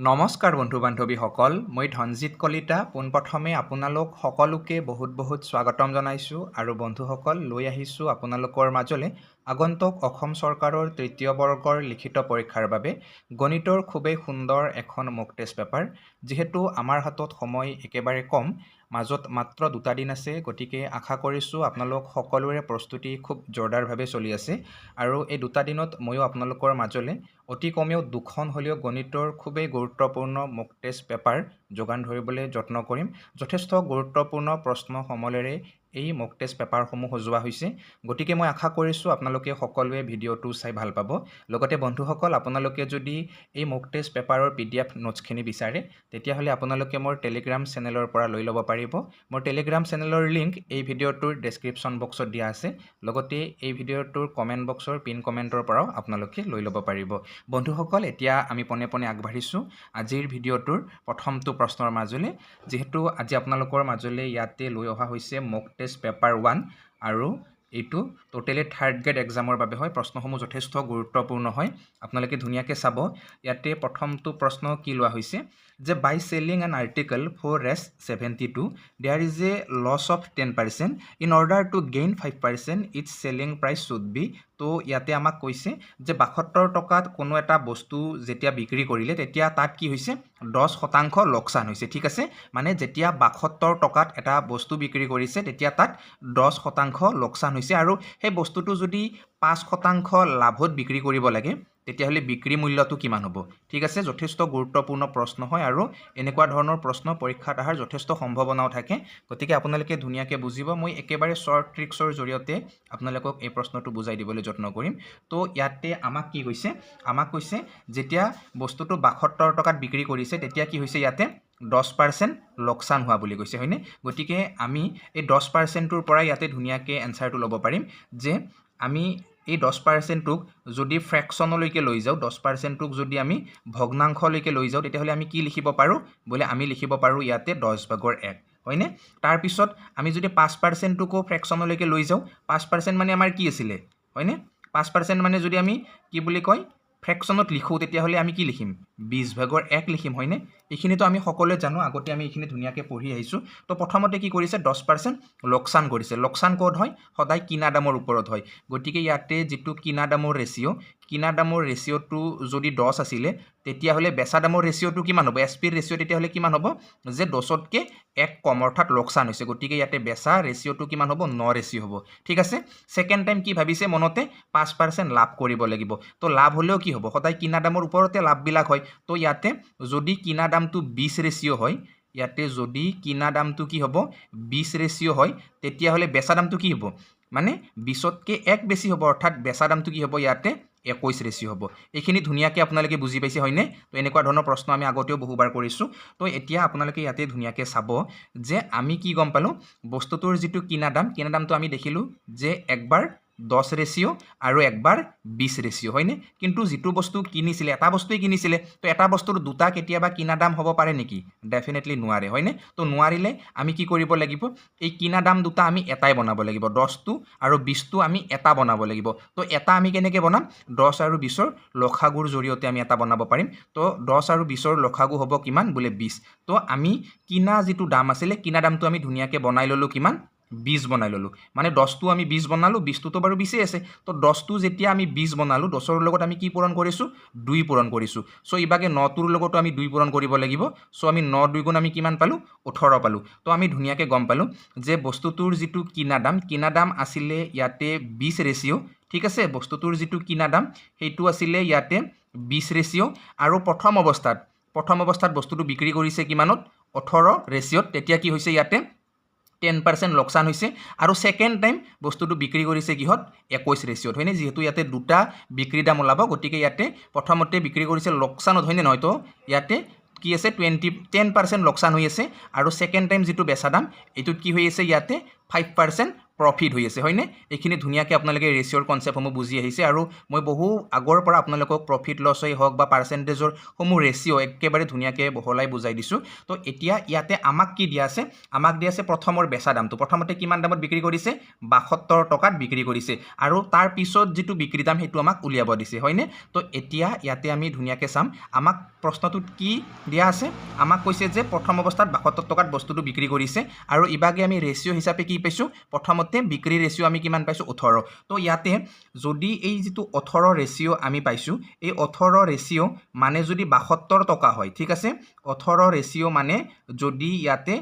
নমস্কাৰ বন্ধু বান্ধৱীসকল, মই ধনজিত কলিতা পোনপ্ৰথমে আপোনালোক সকলোকে বহুত স্বাগতম জনাইছোঁ আৰু বন্ধুসকল লৈ আহিছোঁ আপোনালোকৰ মাজলৈ আগন্তুক অসম চৰকাৰৰ তৃতীয় বৰ্গৰ লিখিত পৰীক্ষাৰ বাবে গণিতৰ খুবেই সুন্দৰ এখন মক টেষ্ট পেপাৰ। যিহেতু আমাৰ হাতত সময় একেবাৰে কম, মাজত মাত্ৰ 2টা দিন আছে, গতিকে আশা কৰিছোঁ আপোনালোক সকলোৰে প্ৰস্তুতি খুব জোৰদাৰভাৱে চলি আছে আৰু এই 2টা দিনত ময়ো আপোনালোকৰ মাজলৈ অতি কমেও 2খন হ'লেও গণিতৰ খুবেই গুৰুত্বপূৰ্ণ মক টেষ্ট পেপাৰ যোগান ধৰিবলৈ যত্ন কৰিম। যথেষ্ট গুৰুত্বপূৰ্ণ প্ৰশ্ন সমলেৰে এই মক টেষ্ট পেপাৰসমূহ সজোৱা হৈছে, গতিকে মই আশা কৰিছোঁ আপোনালোকে সকলোৱে ভিডিঅ'টো চাই ভাল পাব। লগতে বন্ধুসকল, আপোনালোকে যদি এই মক টেষ্ট পেপাৰৰ PDF নোটছখিনি বিচাৰে তেতিয়াহ'লে আপোনালোকে মোৰ টেলিগ্ৰাম চেনেলৰ পৰা লৈ ল'ব পাৰিব। মোৰ টেলিগ্ৰাম চেনেলৰ লিংক এই ভিডিঅ'টোৰ ডেছক্ৰিপশ্যন বক্সত দিয়া আছে, লগতে এই ভিডিঅ'টোৰ কমেণ্ট বক্সৰ পিন কমেণ্টৰ পৰাও আপোনালোকে লৈ ল'ব পাৰিব। বন্ধুসকল, এতিয়া আমি পোনে আগবাঢ়িছোঁ আজিৰ ভিডিঅ'টোৰ প্ৰথমটো প্ৰশ্নৰ মাজলৈ। যিহেতু আজি আপোনালোকৰ মাজলৈ ইয়াতে লৈ অহা হৈছে মক টেষ্ট পেপাৰ 1 আৰু এইটো টোটেলি 3rd গ্ৰেড এক্সামৰ বাবে হয়। প্ৰশ্নসমূহ যথেষ্ট গুৰুত্বপূৰ্ণ হয়, আপোনালোকে ধুনীয়াকৈ চাব। ইয়াতে প্ৰথমটো প্ৰশ্ন কি লোৱা হৈছে যে by selling an article for res72 there is a loss of 10%, in order to gain 5% its selling price should be. তো ইয়াতে আমাক কৈছে যে 72 টকাত কোনো এটা বস্তু যেতিয়া বিক্ৰী কৰিলে তেতিয়া তাত কি হৈছে 10% লোকচান হৈছে। ঠিক আছে, মানে যেতিয়া 72 টকাত এটা বস্তু বিক্ৰী কৰিছে তেতিয়া তাত 10% লোকচান হৈছে আৰু সেই বস্তুটো যদি 5% লাভত বিক্ৰী কৰিব লাগে তেতিয়াহ'লে বিক্ৰী মূল্যটো কিমান হ'ব। ঠিক আছে, যথেষ্ট গুৰুত্বপূৰ্ণ প্ৰশ্ন হয় আৰু এনেকুৱা ধৰণৰ প্ৰশ্ন পৰীক্ষাত অহাৰ যথেষ্ট সম্ভাৱনাও থাকে, গতিকে আপোনালোকে ধুনীয়াকৈ বুজিব। মই একেবাৰে শ্বৰ্ট ট্ৰিক্সৰ জৰিয়তে আপোনালোকক এই প্ৰশ্নটো বুজাই দিবলৈ যত্ন কৰিম। তো ইয়াতে আমাক কি কৈছে, আমাক কৈছে যেতিয়া বস্তুটো 72 টকাত বিক্ৰী কৰিছে তেতিয়া কি হৈছে ইয়াতে 10% লোকচান হোৱা বুলি কৈছে, হয়নে? গতিকে আমি এই 10%টোৰ পৰা ইয়াতে ধুনীয়াকৈ এনচাৰটো ল'ব পাৰিম যে আমি এই 10%টোক যদি ফ্ৰেকশ্যনলৈকে লৈ যাওঁ, 10%টোক যদি আমি ভগ্নাংশলৈকে লৈ যাওঁ তেতিয়াহ'লে আমি কি লিখিব পাৰোঁ বোলে, আমি লিখিব পাৰোঁ ইয়াতে 10/1, হয়নে? তাৰপিছত আমি যদি 5%টোকো ফ্ৰেকশ্যনলৈকে লৈ যাওঁ, 5% মানে আমাৰ কি আছিলে, হয়নে? 5% মানে যদি আমি কি বুলি কয় ফ্ৰেকশ্যনত লিখোঁ তেতিয়াহ'লে আমি কি লিখিম 20/1 লিখিম, হয়নে? এইখিনিতো আমি সকলোৱে জানো, আগতে আমি এইখিনি ধুনীয়াকৈ পঢ়ি আহিছোঁ। তো প্ৰথমতে কি কৰিছে 10% লোকচান কৰিছে। লোকচান ক'ত হয়, সদায় কিনা দামৰ ওপৰত হয়। গতিকে ইয়াতে যিটো কিনা দামৰ ৰেচিঅ'টো যদি 10 আছিলে তেতিয়াহ'লে বেচা দামৰ ৰেচিঅ'টো কিমান হ'ব, SPৰ ৰেচিঅ' তেতিয়াহ'লে কিমান হ'ব যে 10তকৈ 1 কম, অৰ্থাৎ লোকচান হৈছে। গতিকে ইয়াতে বেচা ৰেচিঅ'টো কিমান হ'ব 9 ৰেচিঅ' হ'ব। ঠিক আছে, ছেকেণ্ড টাইম কি ভাবিছে মনতে 5% লাভ কৰিব লাগিব। তো লাভ হ'লেও কি হ'ব, সদায় কিনা দামৰ ওপৰতে লাভবিলাক হয়। তো ইয়াতে যদি কিনা দামটো 20 ৰেচিঅ' হয়, ইয়াতে যদি কিনা দামটো কি হ'ব 20 ৰেচিঅ' হয় তেতিয়াহ'লে বেচা দামটো কি হ'ব মানে 20তকৈ 1 বেছি হ'ব, অৰ্থাৎ বেচা দামটো কি হ'ব ইয়াতে 21 ৰেচিঅ' হ'ব। এইখিনি ধুনীয়াকৈ আপোনালোকে বুজি পাইছে, হয়নে? তো এনেকুৱা ধৰণৰ প্ৰশ্ন আমি আগতেও বহুবাৰ কৰিছোঁ। তো এতিয়া আপোনালোকে ইয়াতে ধুনীয়াকৈ চাব যে আমি কি গম পালোঁ, বস্তুটোৰ যিটো কিনা দামটো আমি দেখিলোঁ যে একবাৰ 10 ৰেচিঅ' আৰু একবাৰ 20 ৰেচিঅ', হয়নে? কিন্তু যিটো বস্তু কিনিছিলে, এটা বস্তুৱে কিনিছিলে, তো এটা বস্তুৰ দুটা কেতিয়াবা কিনা দাম হ'ব পাৰে নেকি? ডেফিনেটলি নোৱাৰে, হয়নে? তো নোৱাৰিলে আমি কি কৰিব লাগিব, এই কিনা দাম দুটা আমি এটাই বনাব লাগিব, 10টো আৰু 20টো আমি এটা বনাব লাগিব। তো এটা আমি কেনেকৈ বনাম, 10 আৰু 20ৰ লসাগুৰ জৰিয়তে আমি এটা বনাব পাৰিম। তো 10 আৰু 20ৰ লসাগু হ'ব কিমান বোলে 20। তো আমি কিনা যিটো দাম আছিলে, কিনা দামটো আমি ধুনীয়াকৈ বনাই ল'লোঁ কিমান 20 বনাই ল'লোঁ। মানে 10টো আমি 20 বনালোঁ, 20টোতো বাৰু 20 আছে। তো 10টো যেতিয়া আমি 20 বনালোঁ, 10ৰ লগত আমি কি পূৰণ কৰিছোঁ 2 পূৰণ কৰিছোঁ। চ' ইভাগে 9টোৰ লগতো আমি 2 পূৰণ কৰিব লাগিব। চ' আমি 9 2 গুণ আমি কিমান পালোঁ 18 পালোঁ। তো আমি ধুনীয়াকৈ গম পালোঁ যে বস্তুটোৰ যিটো কিনা দাম আছিলে ইয়াতে 20 ৰেচিঅ'। ঠিক আছে, বস্তুটোৰ যিটো কিনা দাম সেইটো আছিলে ইয়াতে 20 ৰেচিঅ' আৰু প্ৰথম অৱস্থাত বস্তুটো বিক্ৰী কৰিছে কিমানত 18 ৰেচিঅ'ত। তেতিয়া কি হৈছে ইয়াতে 10% লোকচান হৈছে আৰু ছেকেণ্ড টাইম বস্তুটো বিক্ৰী কৰিছে কিহত 21 ৰেচিঅ'ত, হয়নে? যিহেতু ইয়াতে দুটা বিক্ৰী দাম ওলাব, গতিকে ইয়াতে প্ৰথমতে বিক্ৰী কৰিছে লোকচানত, হয়নে নহয়? তো ইয়াতে কি আছে 10% লোকচান হৈ আছে আৰু ছেকেণ্ড টাইম যিটো বেচা দাম এইটোত কি হৈ আছে ইয়াতে 5% প্ৰফিট হৈ আছে হয়নে এইখিনি ধুনীয়াকৈ আপোনালোকে ৰেচিঅ'ৰ কনচেপ্টসমূহ বুজি আহিছে আৰু মই বহু আগৰ পৰা আপোনালোকক প্ৰফিট লছই হওক বা পাৰ্চেণ্টেজৰ সমূহ ৰেচিঅ' একেবাৰে ধুনীয়াকৈ বহলাই বুজাই দিছোঁ তো এতিয়া ইয়াতে আমাক কি দিয়া আছে আমাক দিয়া আছে প্ৰথমৰ বেচা দামটো প্ৰথমতে কিমান দামত বিক্ৰী কৰিছে 72 টকাত বিক্ৰী কৰিছে আৰু তাৰ পিছত যিটো বিক্ৰী দাম সেইটো আমাক উলিয়াব দিছে হয়নে তো এতিয়া ইয়াতে আমি ধুনীয়াকৈ চাম আমাক প্ৰশ্নটোত কি দিয়া আছে আমাক কৈছে যে প্ৰথম অৱস্থাত 72 টকাত বস্তুটো বিক্ৰী কৰিছে আৰু ইবাগে আমি ৰেচিঅ' হিচাপে কি পাইছোঁ প্ৰথমতে বিক্ৰী ৰেচিঅ' আমি কিমান পাইছোঁ 18 তো ইয়াতে যদি এই যিটো 18 ৰেচিঅ' আমি পাইছোঁ এই 18 ৰেচিঅ' মানে যদি 72 টকা হয় ঠিক আছে 18 ৰেচিঅ' মানে যদি ইয়াতে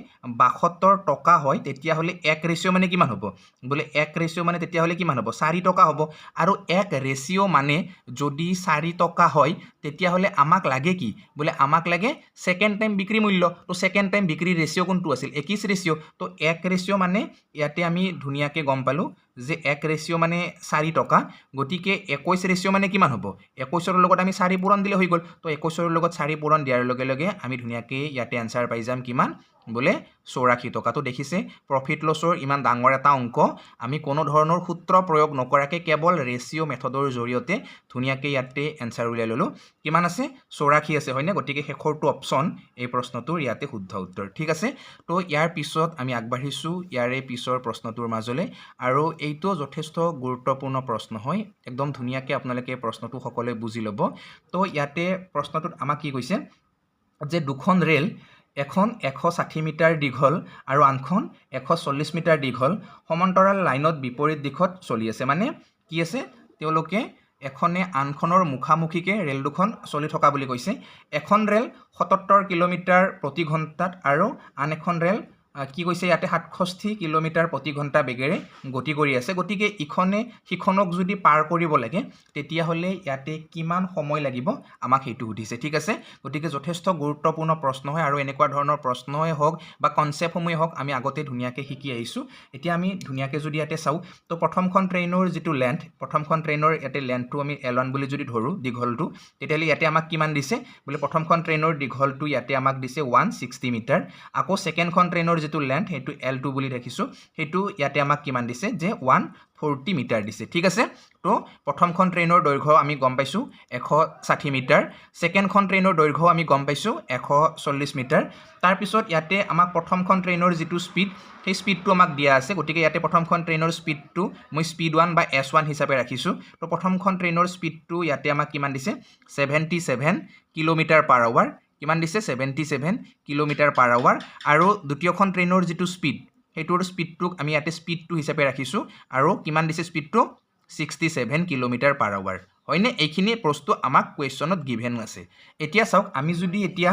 72 টকা হয় তেতিয়াহ'লে এক ৰেচিঅ' মানে কিমান হ'ব বোলে এক ৰেচিঅ' মানে তেতিয়াহ'লে কিমান হ'ব 4 টকা হ'ব আৰু এক ৰেচিঅ' মানে যদি 4 টকা হয় তেতিয়াহ'লে আমাক লাগে কি বোলে আমাক লাগে সেকেন্ড টাইম বিক্ৰী মূল্য তো সেকেন্ড টাইম বিক্ৰী ৰেচিঅ' কোনটো আছিল 21 ৰেচিঅ' তো এক ৰেচিঅ' মানে ইয়াতে আমি ধুনীয়াকৈ গম পালোঁ যে এক ৰেচিঅ' মানে 4 টকা গতিকে 21 ৰেচিঅ' মানে কিমান হ'ব 21ৰ লগত আমি 4 পূৰণ দিলে হৈ গ'ল তো 21ৰ লগত 4 পূৰণ দিয়াৰ লগে লগে আমি ধুনীয়াকৈ ইয়াতে আনসাৰ পাই যাম কিমান বোলে 84 টকা তো দেখিছে প্ৰফিট লছৰ ইমান ডাঙৰ এটা অংক আমি কোনো ধৰণৰ সূত্ৰ প্ৰয়োগ নকৰাকৈ কেৱল ৰেচিঅ' মেথডৰ জৰিয়তে ধুনীয়াকৈ ইয়াতে এনসাৰ উলিয়াই ল'লোঁ কিমান আছে 84 আছে হয়নে গতিকে শেষৰটো অপশ্যন এই প্ৰশ্নটোৰ ইয়াতে শুদ্ধ উত্তৰ ঠিক আছে তো ইয়াৰ পিছত আমি আগবাঢ়িছোঁ ইয়াৰে পিছৰ প্ৰশ্নটোৰ মাজলৈ আৰু এইটো যথেষ্ট গুৰুত্বপূৰ্ণ প্ৰশ্ন হয় একদম ধুনীয়াকৈ আপোনালোকে প্ৰশ্নটো সকলোৱে বুজি ল'ব তো ইয়াতে প্ৰশ্নটোত আমাক কি কৈছে যে দুখন ৰেল এখন 160 মিটাৰ দীঘল আৰু আনখন 140 মিটাৰ দীঘল সমান্তৰাল লাইনত বিপৰীত দিশত চলি আছে মানে কি আছে তেওঁলোকে এখনে আনখনৰ মুখামুখিকে ৰেল দুখন চলি থকা বুলি কৈছে এখন ৰেল 77 কিলোমিটাৰ প্ৰতি ঘণ্টাত আৰু আন এখন ৰেল কি কৈছে ইয়াতে 67 কিলোমিটাৰ প্ৰতি ঘণ্টা বেগেৰে গতি কৰি আছে গতিকে ইখনে সিখনক যদি পাৰ কৰিব লাগে তেতিয়াহ'লে ইয়াতে কিমান সময় লাগিব আমাক সেইটো সুধিছে ঠিক আছে গতিকে যথেষ্ট গুৰুত্বপূৰ্ণ প্ৰশ্ন হয় আৰু এনেকুৱা ধৰণৰ প্ৰশ্নই হওক বা কনচেপ্টসমূহে হওক আমি আগতে ধুনীয়াকৈ শিকি আহিছোঁ এতিয়া আমি ধুনীয়াকৈ যদি ইয়াতে চাওঁ তো প্ৰথমখন ট্ৰেইনৰ যিটো লেন্থ প্ৰথমখন ট্ৰেইনৰ ইয়াতে লেন্থটো আমি L1 বুলি যদি ধৰোঁ দীঘলটো তেতিয়াহ'লে ইয়াতে আমাক কিমান দিছে বোলে প্ৰথমখন ট্ৰেইনৰ দীঘলটো ইয়াতে আমাক দিছে 160 মিটাৰ আকৌ সেকেন্ডখন ট্ৰেইনৰ যিটো লেন্থ সেইটো L2 বুলি ৰাখিছোঁ সেইটো ইয়াতে আমাক কিমান দিছে যে 140 মিটাৰ দিছে ঠিক আছে তো প্ৰথমখন ট্ৰেইনৰ দৈৰ্ঘ্য আমি গম পাইছোঁ 160 মিটাৰ সেকেন্ডখন ট্ৰেইনৰ দৈৰ্ঘ্য আমি গম পাইছোঁ 140 মিটাৰ তাৰপিছত ইয়াতে আমাক প্ৰথমখন ট্ৰেইনৰ যিটো স্পীড সেই স্পীডটো আমাক দিয়া আছে গতিকে ইয়াতে প্ৰথমখন ট্ৰেইনৰ স্পীডটো মই স্পীড 1 বা S1 হিচাপে ৰাখিছোঁ তো প্ৰথমখন ট্ৰেইনৰ স্পীডটো ইয়াতে আমাক কিমান দিছে 77 কিলোমিটাৰ পাৰ আৱাৰ কিমান দিছে 77 কিলোমিটাৰ পাৰ আৱাৰ আৰু দ্বিতীয়খন ট্ৰেইনৰ যিটো স্পীড সেইটোৰ স্পীডটোক আমি ইয়াতে স্পীডটো হিচাপে ৰাখিছোঁ আৰু কিমান দিছে স্পীডটো 67 কিলোমিটাৰ পাৰ আৱাৰ হয়নে এইখিনি প্ৰশ্ন আমাক কুৱেশ্যনত গিভেন আছে এতিয়া চাওক আমি যদি এতিয়া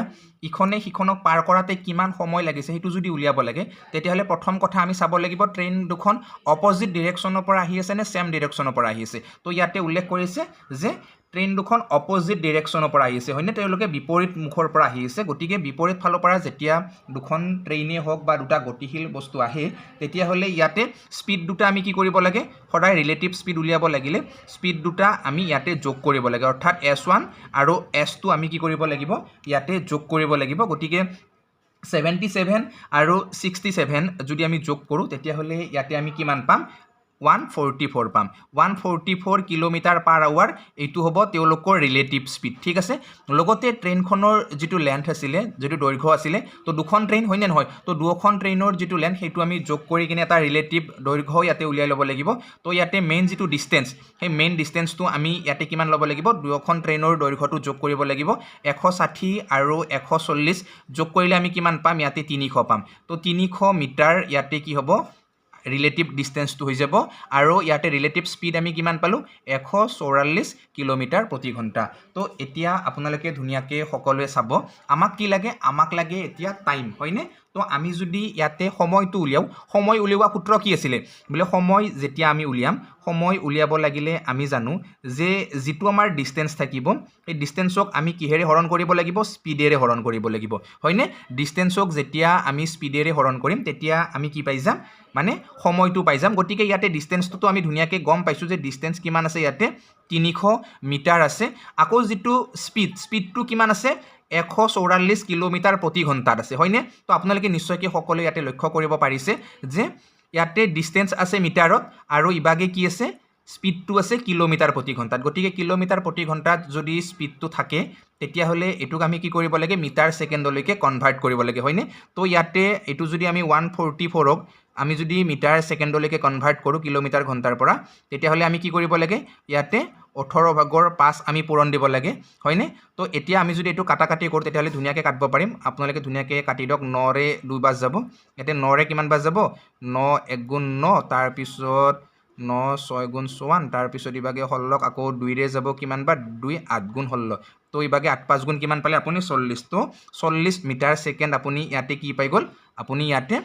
ইখনে সিখনক পাৰ কৰাতে কিমান সময় লাগিছে সেইটো যদি উলিয়াব লাগে তেতিয়াহ'লে প্ৰথম কথা আমি চাব লাগিব ট্ৰেইন দুখন অপজিট ডিৰেকশ্যনৰ পৰা আহি আছে নে সেম ডিৰেকশ্যনৰ পৰা আহি আছে তো ইয়াতে উল্লেখ কৰিছে যে ট্ৰেইন দুখন অপজিট ডিৰেকশ্যনৰ পৰা আহি আছে হয়নে তেওঁলোকে বিপৰীত মুখৰ পৰা আহি আছে গতিকে বিপৰীত ফালৰ পৰা যেতিয়া দুখন ট্ৰেইনে হওক বা দুটা গতিশীল বস্তু আহে তেতিয়াহ'লে ইয়াতে স্পীড দুটা আমি কি কৰিব লাগে সদায় ৰিলেটিভ স্পীড উলিয়াব লাগিলে স্পীড দুটা আমি ইয়াতে যোগ কৰিব লাগে অৰ্থাৎ S1 আৰু S2 আমি কি কৰিব লাগিব ইয়াতে যোগ কৰিব লাগিব গতিকে 77 আৰু 67 যদি আমি যোগ কৰোঁ তেতিয়াহ'লে ইয়াতে আমি কিমান পাম 144 পাম 144 কিলোমিটাৰ পাৰ আৱাৰ এইটো হ'ব তেওঁলোকৰ ৰিলেটিভ স্পীড ঠিক আছে লগতে ট্ৰেইনখনৰ যিটো লেন্থ আছিলে যিটো দৈৰ্ঘ্য আছিলে তো দুখন ট্ৰেইন হয় নে নহয় তো দুখন ট্ৰেইনৰ যিটো লেন্থ সেইটো আমি যোগ কৰি কিনে এটা ৰিলেটিভ দৈৰ্ঘ্য ইয়াতে উলিয়াই ল'ব লাগিব তো ইয়াতে মেইন যিটো ডিষ্টেঞ্চ সেই মেইন ডিষ্টেঞ্চটো আমি ইয়াতে কিমান ল'ব লাগিব দুখন ট্ৰেইনৰ দৈৰ্ঘ্যটো যোগ কৰিব লাগিব 160 আৰু 140 যোগ কৰিলে আমি কিমান পাম ইয়াতে 300 পাম তো 300 মিটাৰ ইয়াতে কি হ'ব ৰিলেটিভ ডিষ্টেঞ্চটো হৈ যাব আৰু ইয়াতে ৰিলেটিভ স্পীড আমি কিমান পালোঁ 144 কিলোমিটাৰ প্ৰতি ঘণ্টা তো এতিয়া আপোনালোকে ধুনীয়াকৈ সকলোৱে চাব আমাক কি লাগে আমাক লাগে এতিয়া টাইম হয়নে তো আমি যদি ইয়াতে সময়টো উলিয়াওঁ সময় উলিওৱা সূত্ৰ কি আছিলে বোলে সময় যেতিয়া আমি উলিয়াম সময় উলিয়াব লাগিলে আমি জানো যে যিটো আমাৰ ডিষ্টেঞ্চ থাকিব এই ডিষ্টেঞ্চক আমি কিহেৰে হৰণ কৰিব লাগিব স্পীডেৰে হৰণ কৰিব লাগিব হয়নে ডিষ্টেঞ্চক যেতিয়া আমি স্পীডেৰে হৰণ কৰিম তেতিয়া আমি কি পাই যাম মানে সময়টো পাই যাম গতিকে ইয়াতে ডিষ্টেঞ্চটো আমি ধুনীয়াকৈ গম পাইছোঁ যে ডিষ্টেঞ্চ কিমান আছে ইয়াতে 300 মিটাৰ আছে আকৌ যিটো স্পীডটো কিমান আছে 144 কিলোমিটাৰ প্ৰতি ঘণ্টাত আছে হয়নে তো আপোনালোকে নিশ্চয়কৈ সকলোৱে ইয়াতে লক্ষ্য কৰিব পাৰিছে যে ইয়াতে ডিষ্টেঞ্চ আছে মিটাৰত আৰু ইবাগে কি আছে স্পীডটো আছে কিলোমিটাৰ প্ৰতি ঘণ্টাত গতিকে কিলোমিটাৰ প্ৰতি ঘণ্টাত যদি স্পীডটো থাকে তেতিয়াহ'লে এইটোক আমি কি কৰিব লাগে মিটাৰ ছেকেণ্ডলৈকে কনভাৰ্ট কৰিব লাগে হয়নে তো ইয়াতে এইটো যদি আমি 144ক আমি যদি মিটাৰ ছেকেণ্ডলৈকে কনভাৰ্ট কৰোঁ কিলোমিটাৰ ঘণ্টাৰ পৰা তেতিয়াহ'লে আমি কি কৰিব লাগে ইয়াতে 18/5 আমি পূৰণ দিব লাগে হয়নে তো এতিয়া আমি যদি এইটো কাটাকাটি কৰোঁ তেতিয়াহ'লে ধুনীয়াকৈ কাটিব পাৰিম আপোনালোকে ধুনীয়াকৈ কাটি দিয়ক 9ৰে 2 বাজ যাব ইয়াতে 9ৰে কিমান বাজ যাব 9 1 গুণ 9 তাৰপিছত 9 6 গুণ 4 তাৰপিছত ইবাগে 16 আকৌ 2ৰে যাব কিমান বা 2 8 গুণ 16 তো ইবাগে 8 5 গুণ কিমান পালে আপুনি 40 তো 40 মিটাৰ ছেকেণ্ড আপুনি ইয়াতে কি পাই গ'ল আপুনি ইয়াতে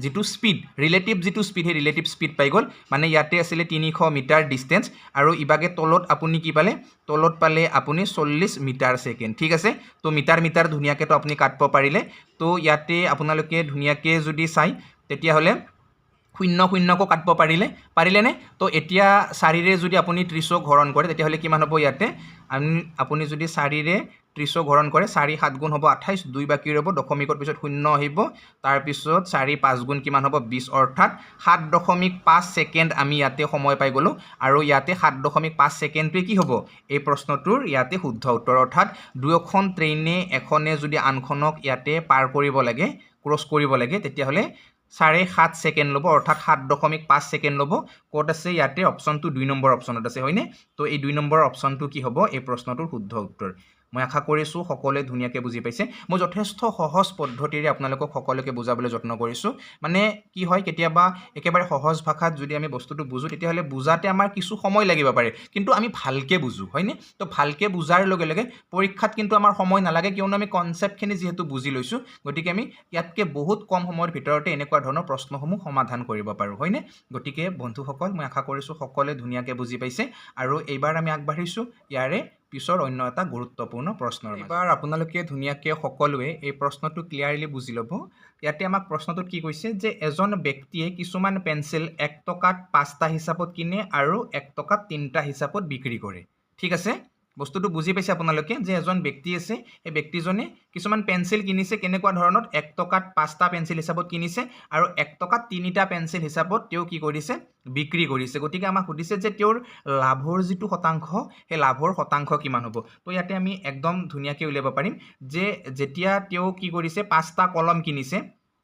যেটো স্পীড ৰিলেটিভ যেটো স্পীড হে ৰিলেটিভ স্পীড পাই গ'ল মানে ইয়াতে আছিলে 300 মিটাৰ ডিষ্টেঞ্চ আৰু ইবাগে তলত আপুনি কি পালে তলত পালে আপুনি 40 মিটাৰ ছেকেণ্ড ঠিক আছে তো মিটাৰ ধুনীয়াকৈ তো আপুনি কাটব পাৰিলে তো ইয়াতে আপোনালোকে ধুনীয়াকৈ যদি চাই তেতিয়াহ'লে 0 কাটব পাৰিলেনে তো এতিয়া 4ৰে যদি আপুনি 30 হৰণ কৰে তেতিয়াহ'লে কিমান হ'ব ইয়াতে আপুনি যদি 4ৰে 30 হৰণ কৰে 4 7 গুণ হ'ব 28 2 বাকি ৰ'ব দশমিকৰ পিছত 0 আহিব তাৰপিছত 4 5 গুণ কিমান হ'ব 20 অৰ্থাৎ 7.5 ছেকেণ্ড আমি ইয়াতে সময় পাই গ'লো আৰু ইয়াতে 7.5 ছেকেণ্ডটোৱে কি হ'ব এই প্ৰশ্নটোৰ ইয়াতে শুদ্ধ উত্তৰ অৰ্থাৎ দুয়োখন ট্ৰেইনে এখনে যদি আনখনক ইয়াতে পাৰ কৰিব লাগে ক্ৰছ কৰিব লাগে তেতিয়াহ'লে 7.5 ছেকেণ্ড ল'ব অৰ্থাৎ 7.5 ছেকেণ্ড ল'ব ক'ত আছে ইয়াতে অপশ্যনটো 2 নম্বৰ অপশ্যনত আছে হয়নে তো এই 2 নম্বৰ অপশ্যনটো কি হ'ব এই প্ৰশ্নটোৰ শুদ্ধ উত্তৰ মই আশা কৰিছোঁ সকলোৱে ধুনীয়াকৈ বুজি পাইছে মই যথেষ্ট সহজ পদ্ধতিৰে আপোনালোকক সকলোকে বুজাবলৈ যত্ন কৰিছোঁ মানে কি হয় কেতিয়াবা একেবাৰে সহজ ভাষাত যদি আমি বস্তুটো বুজো তেতিয়াহ'লে বুজাতে আমাৰ কিছু সময় লাগিব পাৰে কিন্তু আমি ভালকৈ বুজো হয়নে তো ভালকৈ বুজাৰ লগে লগে পৰীক্ষাত কিন্তু আমাৰ সময় নালাগে কিয়নো আমি কনচেপ্টখিনি যিহেতু বুজি লৈছোঁ গতিকে আমি ইয়াতকৈ বহুত কম সময়ৰ ভিতৰতে এনেকুৱা ধৰণৰ প্ৰশ্নসমূহ সমাধান কৰিব পাৰোঁ হয়নে গতিকে বন্ধুসকল মই আশা কৰিছোঁ সকলোৱে ধুনীয়াকৈ বুজি পাইছে আৰু এইবাৰ আমি আগবাঢ়িছোঁ ইয়াৰে পিছৰ অন্য এটা গুৰুত্বপূৰ্ণ প্ৰশ্নৰ এবাৰ আপোনালোকে ধুনীয়াকৈ সকলোৱে এই প্ৰশ্নটো ক্লিয়াৰলি বুজি ল'ব ইয়াতে আমাক প্ৰশ্নটোত কি কৈছে যে এজন ব্যক্তিয়ে কিছুমান পেঞ্চিল 1 টকাত 5টা হিচাপত কিনে আৰু 1 টকাত 3টা হিচাপত বিক্ৰী কৰে ঠিক আছে বস্তুটো বুজি পাইছে আপোনালোকে যে এজন ব্যক্তি আছে এই ব্যক্তিজনে কিছুমান পেঞ্চিল কিনিছে কেনেকুৱা ধৰণত 1 টকাত 5টা পেঞ্চিল হিচাপত কিনিছে আৰু 1 টকাত 3টা পেঞ্চিল হিচাপত তেওঁ কি কৰিছে বিক্ৰী কৰিছে গতিকে আমাক সুধিছে যে তেওঁৰ লাভৰ যিটো শতাংশ সেই লাভৰ শতাংশ কিমান হ'ব তো ইয়াতে আমি একদম ধুনীয়াকৈ উলিয়াব পাৰিম যে যেতিয়া তেওঁ কি কৰিছে 5টা কলম কিনিছে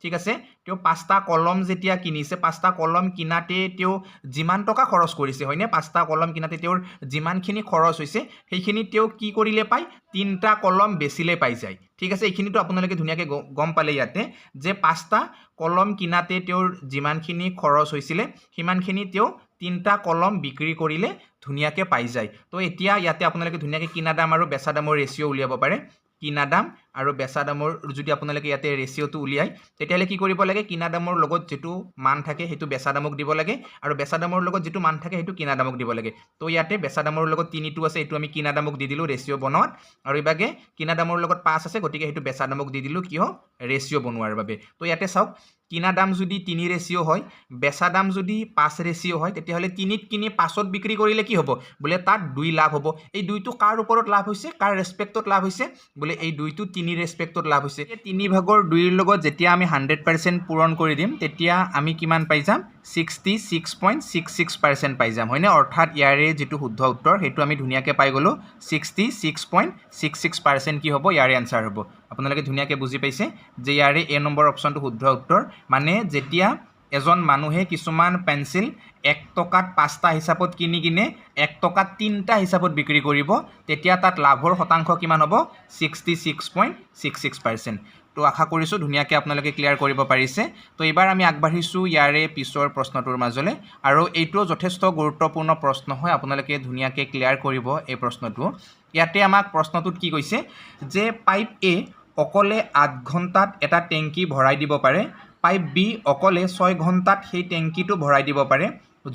ঠিক আছে তেওঁ 5টা কলম যেতিয়া কিনিছে 5টা কলম কিনাতে তেওঁ যিমান টকা খৰচ কৰিছে হয়নে 5টা কলম কিনাতে তেওঁৰ যিমানখিনি খৰচ হৈছে সেইখিনি তেওঁ কি কৰিলে পায় 3টা কলম বেচিলে পাই যায় ঠিক আছে এইখিনিতো আপোনালোকে ধুনীয়াকৈ গম পালে ইয়াতে যে 5টা কলম কিনাতে তেওঁৰ যিমানখিনি খৰচ হৈছিলে সিমানখিনি তেওঁ 3টা কলম বিক্ৰী কৰিলে ধুনীয়াকৈ পাই যায় তো এতিয়া ইয়াতে আপোনালোকে ধুনীয়াকৈ কিনা দাম আৰু বেচা দামৰ ৰেচিঅ' উলিয়াব পাৰে কিনা দাম আৰু বেচা দামৰ যদি আপোনালোকে ইয়াতে ৰেচিঅ'টো উলিয়াই তেতিয়াহ'লে কি কৰিব লাগে কিনা দামৰ লগত যেটো মান থাকে সেইটো বেচা দামক দিব লাগে আৰু বেচা দামৰ লগত যেটো মান থাকে সেইটো কিনা দামক দিব লাগে তো ইয়াতে বেচা দামৰ লগত 3টো আছে এইটো আমি কিনা দামক দি দিলোঁ ৰেচিঅ' বনোৱাত আৰু ইবাগে কিনা দামৰ লগত 5 আছে গতিকে সেইটো বেচা দামক দি দিলোঁ কিয় ৰেচিঅ' বনোৱাৰ বাবে তো ইয়াতে চাওক কিনা দাম যদি 3 ৰেচিঅ' হয় বেচা দাম যদি 5 ৰেচিঅ' হয় তেতিয়াহ'লে 3ত কিনি 5ত বিক্ৰী কৰিলে কি হ'ব বোলে তাত 2 লাভ হ'ব এই 2টো কাৰ ওপৰত লাভ হৈছে কাৰ ৰেসপেক্টত লাভ হৈছে বোলে এই 2টো 3 ৰেসপেক্টত লাভ হৈছে 3 ভাগৰ 2ৰ লগত যেতিয়া আমি 100% পূৰণ কৰি দিম তেতিয়া আমি কিমান পাই যাম 66.66% পাই যাম হয়নে অৰ্থাৎ ইয়াৰে যেটো শুদ্ধ উত্তৰ হেতু আমি ধুনীয়াকৈ পাই গলো 66.66% কি হ'ব ইয়াৰে আনসাৰ হ'ব আপোনালোকে ধুনীয়াকৈ বুজি পাইছে যে ইয়াৰে এ নম্বৰ অপচনটো শুদ্ধ উত্তৰ মানে যেতিয়া এজন মানুহে কিছুমান পেন্সিল 1 টকাত 5টা হিচাপত কিনে 1 টকাত 3টা হিচাপত বিক্ৰী কৰিব তেতিয়া তাত লাভৰ শতাংশ কিমান হ'ব 66.66% তো আশা কৰিছো ধুনীয়াকৈ আপোনালোকে ক্লিয়াৰ কৰিব পাৰিছে তো এবাৰ আমি আগবাঢ়িছো ইয়াৰে পিছৰ প্ৰশ্নটোৰ মাজলে আৰু এইটো যথেষ্ট গুৰুত্বপূৰ্ণ প্ৰশ্ন হয় আপোনালোকে ধুনীয়াকৈ ক্লিয়াৰ কৰিব এই প্ৰশ্নটো ইয়াতে আমাক প্ৰশ্নটোত কি কৈছে যে পাইপ এ অকলে 8 ঘণ্টাত এটা টেংকি ভৰাই দিব পাৰে পাইপ বি অকলে 6 ঘণ্টাত সেই টেংকিটো ভৰাই দিব পাৰে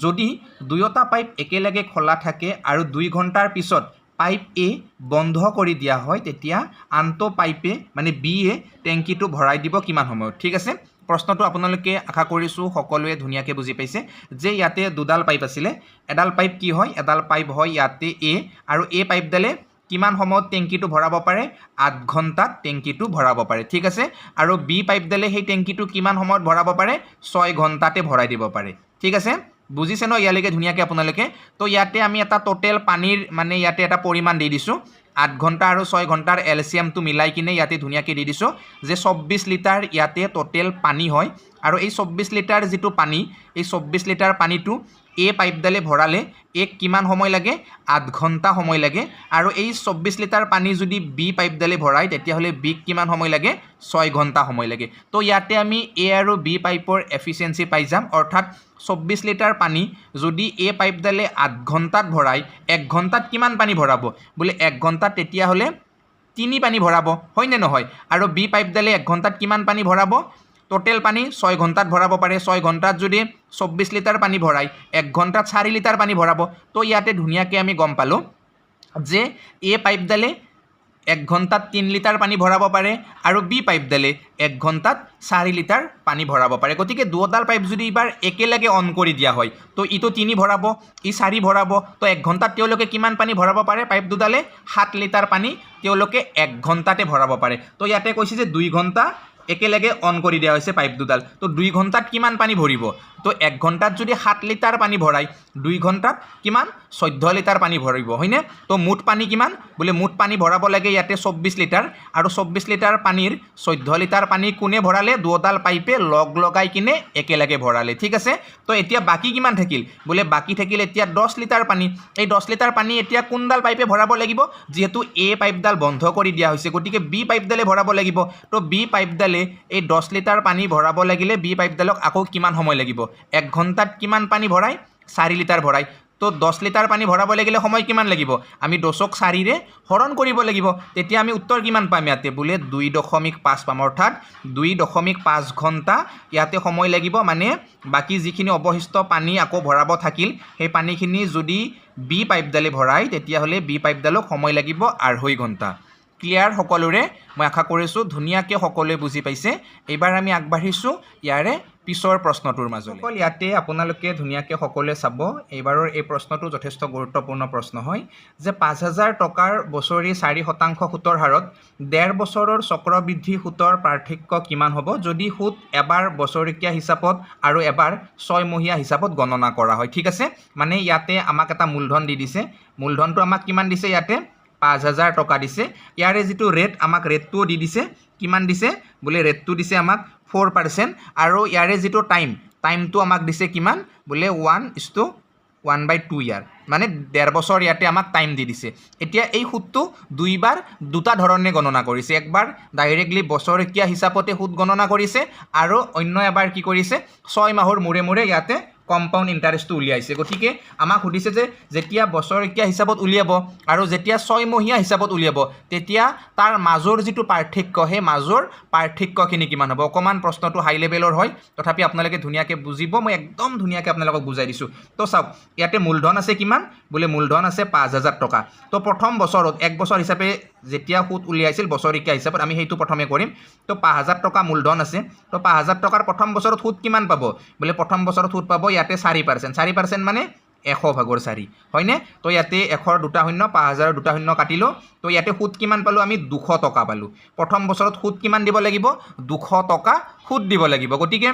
যদি দুয়োটা পাইপ একেলগে খোলা থাকে আৰু 2 ঘণ্টাৰ পিছত পাইপ এ বন্ধ কৰি দিয়া হয় তেতিয়া আনটো পাইপে মানে বি এ টেংকিটো ভৰাই দিব কিমান সময়ত ঠিক আছে প্ৰশ্নটো আপোনালোকে আশা কৰিছো সকলোৱে ধুনীয়াকৈ বুজি পাইছে যে ইয়াতে দুডাল পাইপ আছিল এডাল পাইপ কি হয় এডাল পাইপ হয় ইয়াতে এ আৰু এ পাইপডালে কিমান সময়ত টেংকিটো ভৰাব পাৰে 8 ঘণ্টাত টেংকিটো ভৰাব পাৰে ঠিক আছে আৰু বি পাইপডালে সেই টেংকিটো কিমান সময়ত ভৰাব পাৰে 6 ঘণ্টাতে ভৰাই দিব পাৰে ঠিক আছে বুজিছে ন ইয়ালৈকে ধুনীয়াকৈ আপোনালোকে তো ইয়াতে আমি এটা টোটেল পানীৰ মানে ইয়াতে এটা পৰিমাণ দি দিছোঁ 8 ঘণ্টা আৰু 6 ঘণ্টাৰ এলচিয়ামটো মিলাই কিনে ইয়াতে ধুনীয়াকৈ দি দিছোঁ যে 24 লিটাৰ ইয়াতে টোটেল পানী হয় আৰু এই 24 লিটাৰ যেটো পানী এই 24 লিটাৰ পানীটো এ পাইপডালে ভৰালে এক কিমান সময় লাগে 8 ঘণ্টা সময় লাগে আৰু এই 24 লিটাৰ পানী যদি বি পাইপডালে ভৰাই তেতিয়াহ'লে বি কিমান সময় লাগে 6 ঘণ্টা সময় লাগে তো ইয়াতে আমি এ আৰু বি পাইপৰ এফিচিয়েন্সি পাই যাম অৰ্থাৎ 24 লিটাৰ পানী যদি এ পাইপডালে 8 ঘণ্টাত ভৰাই 1 ঘণ্টাত কিমান পানী ভৰাব বোলে 1 ঘণ্টাত তেতিয়াহ'লে 3 পানী ভৰাব হয় নে নহয় আৰু বি পাইপডালে 1 ঘণ্টাত কিমান পানী ভৰাব টোটেল পানী 6 ঘণ্টাত ভৰাব পাৰে 6 ঘণ্টাত যদি 24 লিটাৰ পানী ভৰাই 1 ঘণ্টাত 4 লিটাৰ পানী ভৰাব তো ইয়াতে ধুনীয়াকৈ আমি গম পালোঁ যে এ পাইপডালে 1 ঘণ্টাত 3 লিটাৰ পানী ভৰাব পাৰে আৰু বি পাইপডালে 1 ঘণ্টাত 4 লিটাৰ পানী ভৰাব পাৰে গতিকে দুয়োডাল পাইপ যদি এবাৰ একেলগে অন কৰি দিয়া হয় তো ইটো 3 ভৰাব ই 4 ভৰাব তো 1 ঘণ্টাত তেওঁলোকে কিমান পানী ভৰাব পাৰে পাইপ দুডালে 7 লিটাৰ পানী তেওঁলোকে 1 ঘণ্টাতে ভৰাব পাৰে তো ইয়াতে কৈছে যে 2 ঘণ্টা একেলগে অন কৰি দিয়া হৈছে পাইপ দুডাল তো 2 ঘণ্টাত কিমান পানী ভৰিব তো 1 ঘণ্টাত যদি 7 লিটাৰ পানী ভৰাই 2 ঘণ্টাত কিমান 14 লিটাৰ পানী ভৰিব হয়নে তো মুঠ পানী কিমান বোলে মুঠ পানী ভৰাব লাগে ইয়াতে 24 লিটাৰ আৰু 24 লিটাৰ পানীৰ 14 লিটাৰ পানী কোনে ভৰালে দুয়োডাল পাইপে লগ লগাই কিনে একেলগে ভৰালে ঠিক আছে তো এতিয়া বাকি কিমান থাকিল বোলে বাকি থাকিল এতিয়া 10 লিটাৰ পানী এই 10 লিটাৰ পানী এতিয়া কোনডাল পাইপে ভৰাব লাগিব যেহেতু এ পাইপডাল বন্ধ কৰি দিয়া হৈছে গতিকে বি পাইপডালে ভৰাব লাগিব তো বি পাইপডালে এই 10 লিটাৰ পানী ভৰাব লাগিলে বি পাইপডালক আকৌ কিমান সময় লাগিব 1 ঘণ্টাত কিমান পানী ভৰাই 4 লিটাৰ ভৰাই তো 10 লিটাৰ পানী ভৰাব লাগিলে সময় কিমান লাগিব আমি 10ক 4 ৰে হৰণ কৰিব লাগিব তেতিয়া আমি উত্তৰ কিমান পাম ইয়াতে বোলে 2.5 পাম অৰ্থাৎ 2.5 ঘণ্টা ইয়াতে সময় লাগিব মানে বাকি যিখিনি অৱশিষ্ট পানী আকৌ ভৰাব থাকিল সেই পানীখিনি যদি বি পাইপডালে ভৰাই তেতিয়াহ'লে বি পাইপডালক সময় লাগিব 2.5 ঘণ্টা ক্লিয়াৰ সকলোৰে মই আশা কৰিছোঁ ধুনীয়াকৈ সকলোৱে বুজি পাইছে এবাৰ আমি আগবাঢ়িছোঁ ইয়াৰে পিছৰ প্ৰশ্নটোৰ মাজলৈ অকল ইয়াতে আপোনালোকে ধুনীয়াকৈ সকলোৱে চাব এইবাৰৰ এই প্ৰশ্নটো যথেষ্ট গুৰুত্বপূৰ্ণ প্ৰশ্ন হয় যে 5,000 টকাৰ বছৰি 4% সুতৰ হাৰত 1.5 বছৰৰ চক্ৰবৃদ্ধি সুতৰ পাৰ্থক্য কিমান হ'ব যদি সুত এবাৰ বছৰিকীয়া হিচাপত আৰু এবাৰ 6 মহীয়া হিচাপত গণনা কৰা হয় ঠিক আছে মানে ইয়াতে আমাক এটা মূলধন দি দিছে মূলধনটো আমাক কিমান দিছে ইয়াতে 5,000 টকা দিছে ইয়াৰে যেটো ৰেট আমাক ৰেটটো দি দিছে কিমান দিছে বোলে ৰেটটো দিছে আমাক 4% আৰু ইয়াৰে যেটো টাইমটো আমাক দিছে কিমান বোলে 1:1/2 ইয়াৰ মানে 1.5 বছৰ ইয়াতে আমাক টাইম দি দিছে এতিয়া এই সুতটো দুইবাৰ দুটা ধৰণে গণনা কৰিছে একবাৰ ডাইৰেক্টলি বছৰিকীয়া হিচাপতে সুত গণনা কৰিছে আৰু অন্য এবাৰ কি কৰিছে 6 মাহৰ মূৰে মূৰে ইয়াতে কম্পাউণ্ড ইণ্টাৰেষ্টটো উলিয়াইছে গতিকে আমাক সুধিছে যে যেতিয়া বছৰিকীয়া হিচাপত উলিয়াব আৰু যেতিয়া 6 মহীয়া হিচাপত উলিয়াব তেতিয়া তাৰ মাজৰ যেটো পাৰ্থক্য হে মাজৰ পাৰ্থক্যখিনি কিমান হ'ব অকমান প্ৰশ্নটো হাই লেভেলৰ হয় তথাপি আপোনালোকে ধুনীয়াকৈ বুজিব মই একদম ধুনীয়াকৈ আপোনালোকক বুজাই দিছোঁ তো চাওক ইয়াতে মূলধন আছে কিমান বোলে মূলধন আছে 5,000 টকা তো প্ৰথম বছৰত 1 বছৰ হিচাপে যেতিয়া সুত উলিয়াইছিল বছৰিকীয়া হিচাপত আমি সেইটো প্ৰথমে কৰিম তো 5,000 টকা মূলধন আছে তো 5,000 টকাৰ প্ৰথম বছৰত সুত কিমান পাব বোলে প্ৰথম বছৰত সুত পাব ইয়াতে 4% মানে 100/4 হয়নে তো ইয়াতে 100 দুটা শূন্য 5,000 দুটা শূন্য কাটিলো তো ইয়াতে সুত কিমান পালো আমি 200 টকা পালো প্ৰথম বছৰত সুত কিমান দিব লাগিব 200 টকা সুত দিব লাগিব গতিকে